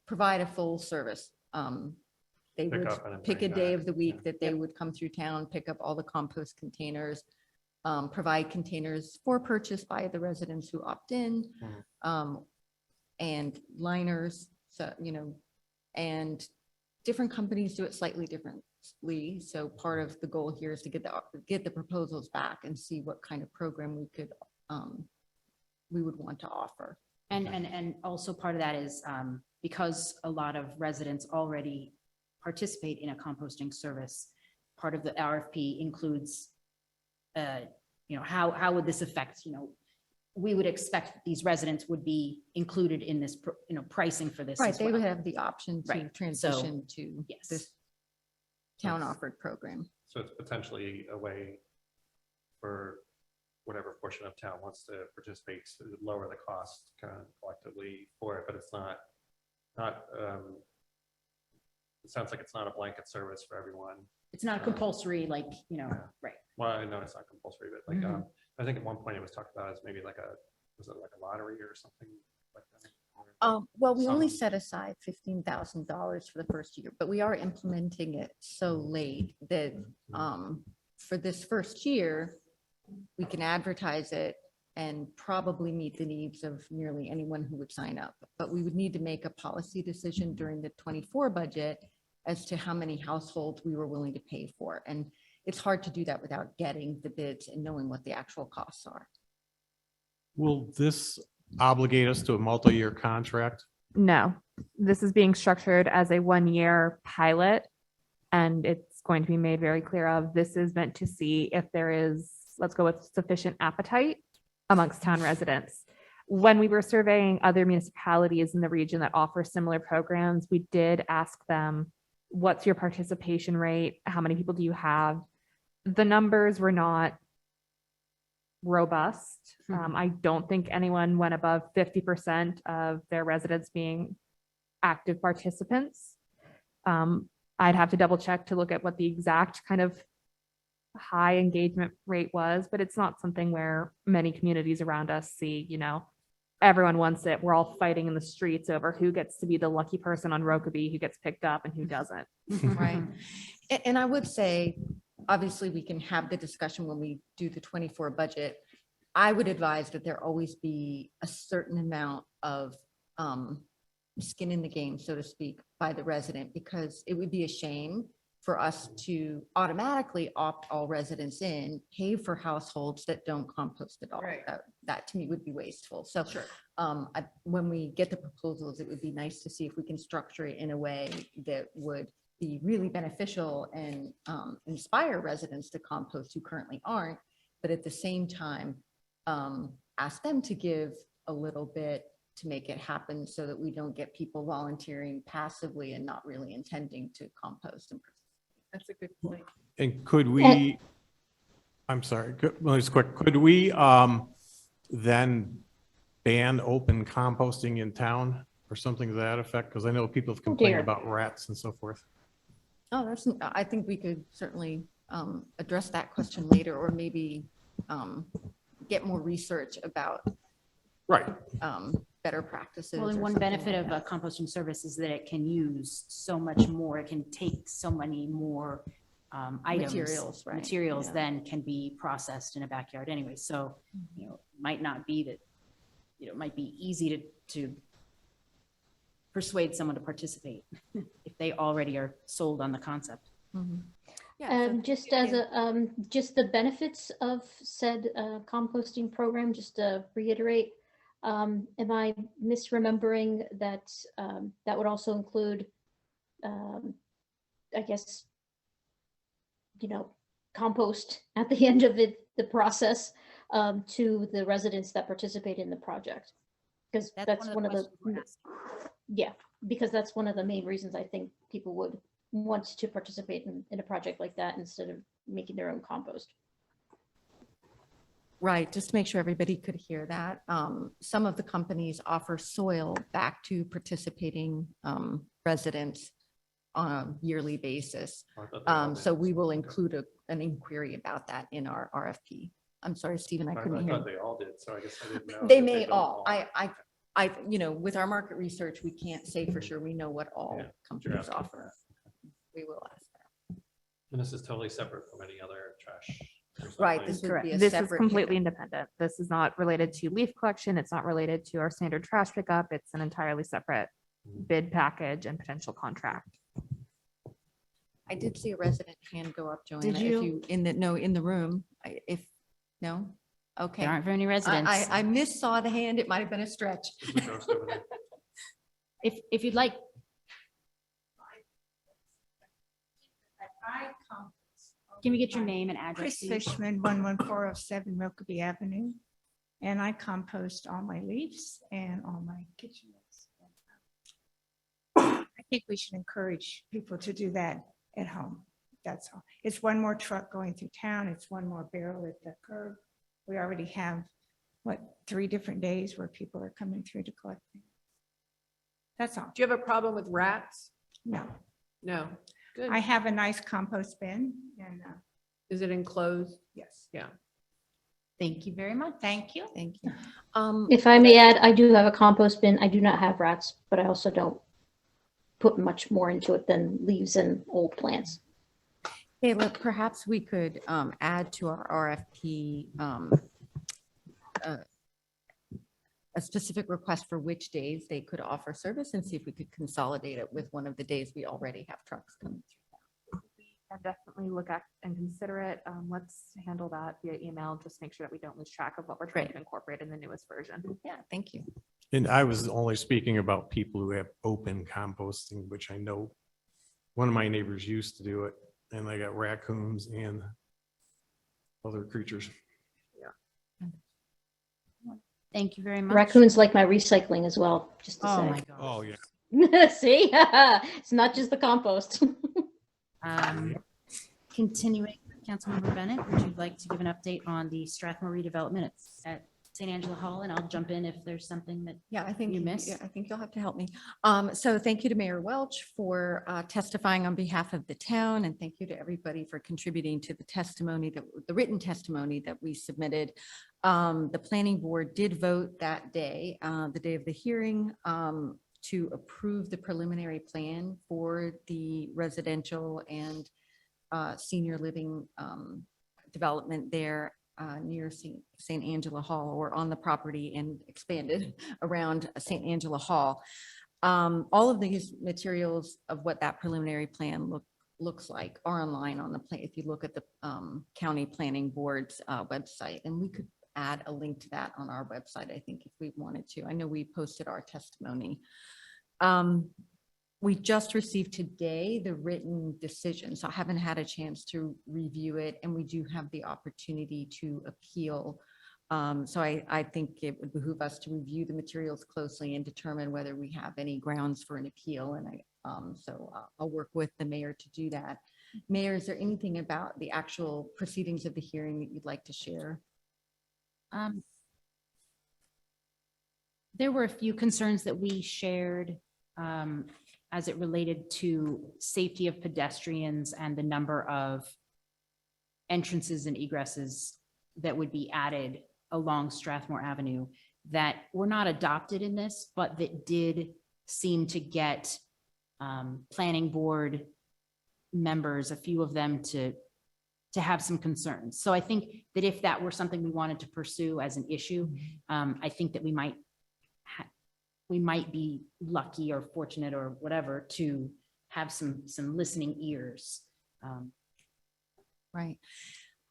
provide a full service. They Pick would up and pick a bring day back, of the week yeah. that they would come through town, pick up all the compost containers, provide containers for purchase by the residents who opt in, and liners, so, and different companies do it slightly different. Lee. So part of the goal here is to get the proposals back and see what kind of program we would want to offer. And also part of that is because a lot of residents already participate in a composting service, part of the RFP includes, how would this affect, we would expect these residents would be included in this, pricing for this Right, as they would well. have the option to Right. transition to yes. this town offered program. So it's potentially a way for whatever portion of town wants to participate to lower the cost kind of collectively for it, but it's not, it sounds like it's not a blanket service for everyone. It's not compulsory, right. Well, I know it's not compulsory, but like, Mhm. I think at one point it was talked about as maybe like was it like a lottery or something like that? Well, we only Some- set aside $15,000 for the first year, but we are implementing it so late that for this first year, we can advertise it and probably meet the needs of nearly anyone who would sign up. But we would need to make a policy decision during the 24 budget as to how many households we were willing to pay for. And it's hard to do that without getting the bids and knowing what the actual costs are. Will this obligate us to a multi-year contract? No, this is being structured as a 1-year pilot. And it's going to be made very clear of, this is meant to see if there is, let's go with sufficient appetite amongst town residents. When we were surveying other municipalities in the region that offer similar programs, we did ask them, what's your participation rate? How many people do you have? The numbers were not robust. I don't think anyone went above 50% of their residents being active participants. I'd have to double check to look at what the exact kind of high engagement rate was, but it's not something where many communities around us see, everyone wants it. We're all fighting in the streets over who gets to be the lucky person on Rokeby who gets picked up and who doesn't. Right. And I would say, obviously, we can have the discussion when we do the 24 budget. I would advise that there always be a certain amount of skin in the game, so to speak, by the resident, because it would be a shame for us to automatically opt all residents in, pay for households that don't compost at all. Right. That to me would be wasteful. So when we get the proposals, it would be nice to see if we can structure it in a way that would be really beneficial and inspire residents to compost who currently aren't, but at the same time, ask them to give a little bit to make it happen so that we don't get people volunteering passively and not really intending to compost. That's a good point. And could we, I'm sorry, just quick, could we then ban open composting in town or something to that effect? Because I know people have complained dear. about rats and so forth. Oh, I think we could certainly address that question later, or maybe get more research about Right. better practices. Well, and or one something benefit like of a that. composting service is that it can use so much more, it can take so many more items. Materials, right, Materials yeah. than can be processed in a backyard anyway. So, might not be that, it might be easy to persuade someone to participate if they already are sold on the concept. Mhm. Yeah, so Just thank as you. a, just the benefits of said composting program, just to reiterate, am I misremembering that that would also include, I guess, compost at the end of the process to the residents that participate in the project? Because that's one of the, questions we're asking. yeah, because that's one of the main reasons I think people would want to participate in a project like that instead of making their own compost. Right, just to make sure everybody could hear that. Some of the companies offer soil back to participating residents on a yearly basis. I thought they all So did. we will include an inquiry about that in our RFP. I'm sorry, Stephen, I I couldn't hear. thought you. they all did, so I guess I didn't know. They that may don't all. I, with our market research, we can't say for sure we know what all Yeah, companies asking for offer. We will ask that. And this is totally separate from any other trash. Right, recycling. this would Correct. be a This is separate. completely independent. This is not related to leaf collection. It's not related to our standard trash pickup. It's an entirely separate bid package and potential contract. I did see a resident hand go up, Joanna. If you? In the room, no? Okay. There aren't very many residents. I missaw the hand. It might have been a stretch. There's a ghost over there. If you'd like, can we get your name and address? Chris please? Fishman, 11407 Rokeby Avenue. And I compost all my leaves and all my kitchen waste. I think we should encourage people to do that at home. That's all. It's one more truck going through town. It's one more barrel at the curb. We already have, 3 different days where people are coming through to collect things. That's all. Do you have a problem with rats? No, No. Good. I have a nice compost bin and Is it enclosed? yes, Yeah. Thank you very much. thank you. Thank you. If I may add, I do have a compost bin. I do not have rats, but I also don't put much more into it than leaves and old plants. Kayla, perhaps we could add to our RFP a specific request for which days they could offer service and see if we could consolidate it with one of the days we already have trucks coming through. And definitely look at and consider it. Let's handle that via email. Just make sure that we don't lose track of what we're trying to incorporate in the newest version. Yeah, thank you. And I was only speaking about people who have open composting, which I know one of my neighbors used to do it, and they got raccoons and other creatures. Thank you very much. Raccoons like my recycling as well, just to Oh say. my God. Oh, yeah. See, it's not just the compost. Continuing, Councilmember Bennett, would you like to give an update on the Strathmore redevelopment at St. Angela Hall? And I'll jump in if there's something that Yeah, I think you missed. I think you'll have to help me. So thank you to Mayor Welch for testifying on behalf of the town, and thank you to everybody for contributing to the testimony, the written testimony that we submitted. The planning board did vote that day, the day of the hearing, to approve the preliminary plan for the residential and senior living development there near St. Angela Hall, or on the property and expanded around St. Angela Hall. All of these materials of what that preliminary plan looks like are online on the plan. If you look at the county planning board's website, and we could add a link to that on our website, I think, if we wanted to. I know we posted our testimony. We just received today the written decision, so I haven't had a chance to review it, and we do have the opportunity to appeal. So I think it would behoove us to review the materials closely and determine whether we have any grounds for an appeal. And I'll work with the mayor to do that. Mayor, is there anything about the actual proceedings of the hearing that you'd like to share? There were a few concerns that we shared as it related to safety of pedestrians and the number of entrances and egresses that would be added along Strathmore Avenue that were not adopted in this, but that did seem to get planning board members, a few of them, to have some concerns. So I think that if that were something we wanted to pursue as an issue, I think that we might be lucky or fortunate or whatever to have some listening ears. Right.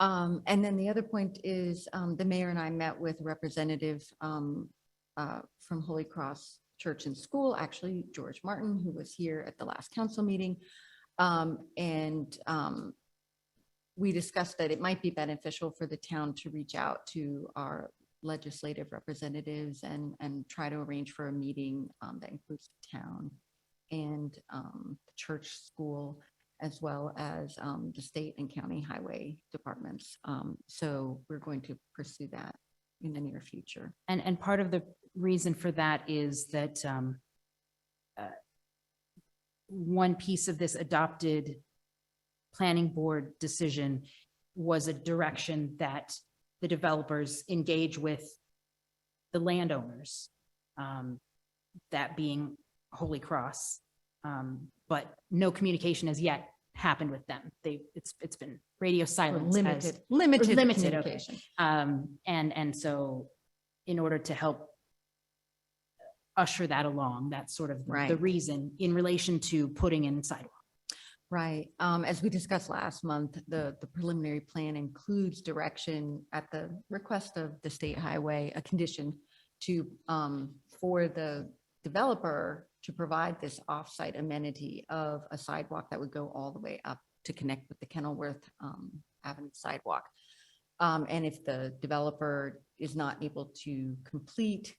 And then the other point is the mayor and I met with a representative from Holy Cross Church and School, actually George Martin, who was here at the last council meeting. We discussed that it might be beneficial for the town to reach out to our legislative representatives and try to arrange for a meeting that includes the town and the church, school, as well as the state and county highway departments. So we're going to pursue that in the near future. And part of the reason for that is that one piece of this adopted planning board decision was a direction that the developers engage with the landowners, that being Holy Cross, but no communication has yet happened with them. It's been radio silence. Limited okay. communication. And so in order to help usher that along, that's sort of the Right. reason in relation to putting in sidewalk. Right. As we discussed last month, the preliminary plan includes direction at the request of the state highway, a condition to, for the developer to provide this offsite amenity of a sidewalk that would go all the way up to connect with the Kenilworth Avenue sidewalk. And if the developer is not able to complete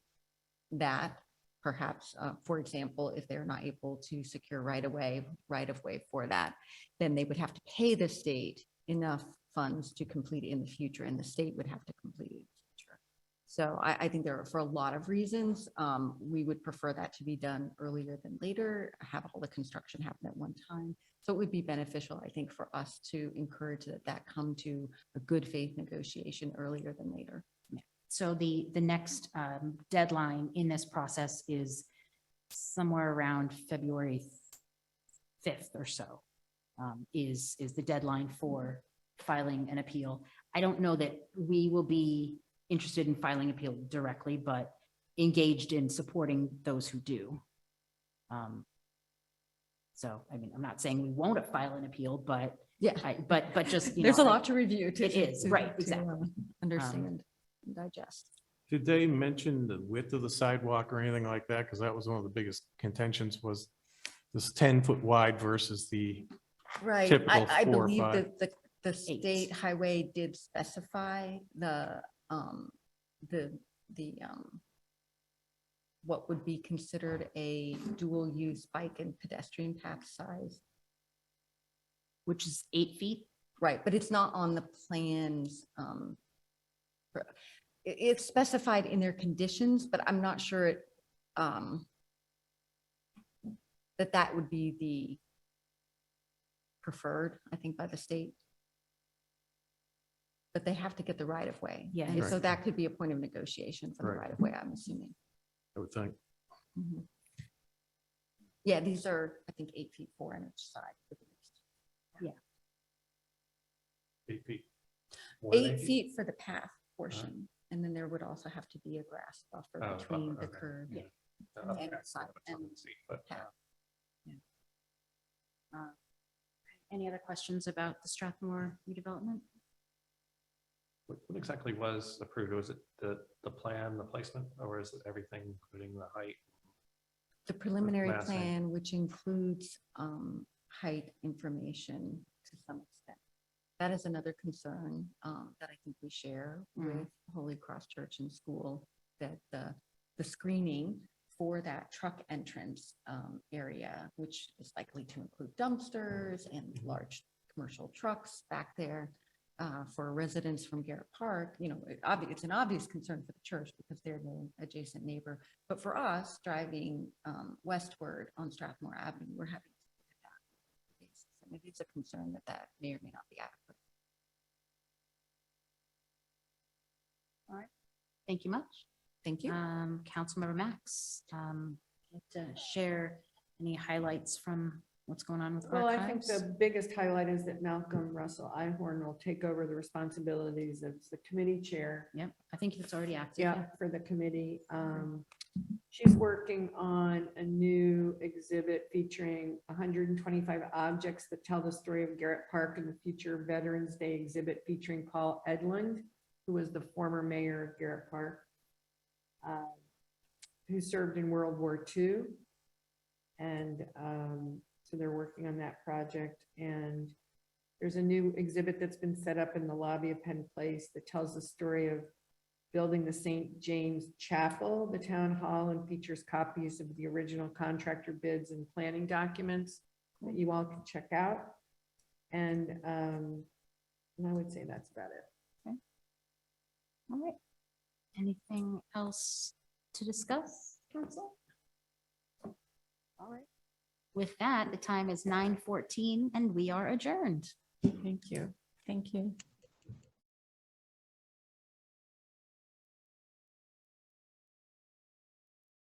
that, perhaps, for example, if they're not able to secure right of way for that, then they would have to pay the state enough funds to complete it in the future, and the state would have to complete it in the future. So I think there are, for a lot of reasons, we would prefer that to be done earlier than later, have all the construction happen at one time. So it would be beneficial, I think, for us to encourage that come to a good faith negotiation earlier than later. So the next deadline in this process is somewhere around February 5th or so, is the deadline for filing an appeal. I don't know that we will be interested in filing appeal directly, but engaged in supporting those who do. So, I mean, I'm not saying we won't file an appeal, but Yeah. but just, you There's a know, lot to review. it is, right, exactly. Understand and digest. Did they mention the width of the sidewalk or anything like that? Because that was one of the biggest contentions, was this 10-foot wide versus the, Right. Typical I 4 or believe 5. that the state highway did specify the what would be considered a dual use bike and pedestrian path size. Which is 8 feet. Right, but it's not on the plans. It's specified in their conditions, but I'm not sure it, that would be the preferred, I think, by the state. But they have to get the right of way. Yeah. And so Right. that could be a point of negotiation for the Right. right of way, I'm assuming. I would think. Mhm. Yeah, these are, I think, 8 feet 4 on each side. 8 feet. More than 8 feet for the path portion, and then there would also have to be a grass buffer Oh, between buffer, the okay, curb. yeah. And Okay. side and But, path. Any other questions about the Strathmore redevelopment? what exactly was approved? Was it the plan, the placement, or is it everything, including the height? The preliminary massing. plan, which includes height information to some extent. That is another concern that I think we share with Holy Cross Church and School, that the screening for that truck entrance area, which is likely to include dumpsters and large commercial trucks back there, for residents from Garrett Park, you know, it's an obvious concern for the church because they're the adjacent neighbor. But for us driving westward on Strathmore Avenue, we're having to look at that. And it is a concern that may or may not be adequate. All right. Thank you much. Thank you. Councilmember Max, like to share any highlights from what's going on with Well, I think archives? the biggest highlight is that Malcolm Russell Ihorn will take over the responsibilities of the committee chair. Yep, I think it's already active. Yeah, for the committee. She's working on a new exhibit featuring 125 objects that tell the story of Garrett Park, and the future Veterans Day exhibit featuring Paul Edlund, who was the former mayor of Garrett Park, who served in World War II. And so they're working on that project. And there's a new exhibit that's been set up in the lobby of Penn Place that tells the story of building the St. James Chapel, the town hall, and features copies of the original contractor bids and planning documents that you all can check out. And I would say that's about it. All right. Anything else to discuss, council? All right. With that, the time is 9:14 and we are adjourned. Thank you. Thank you.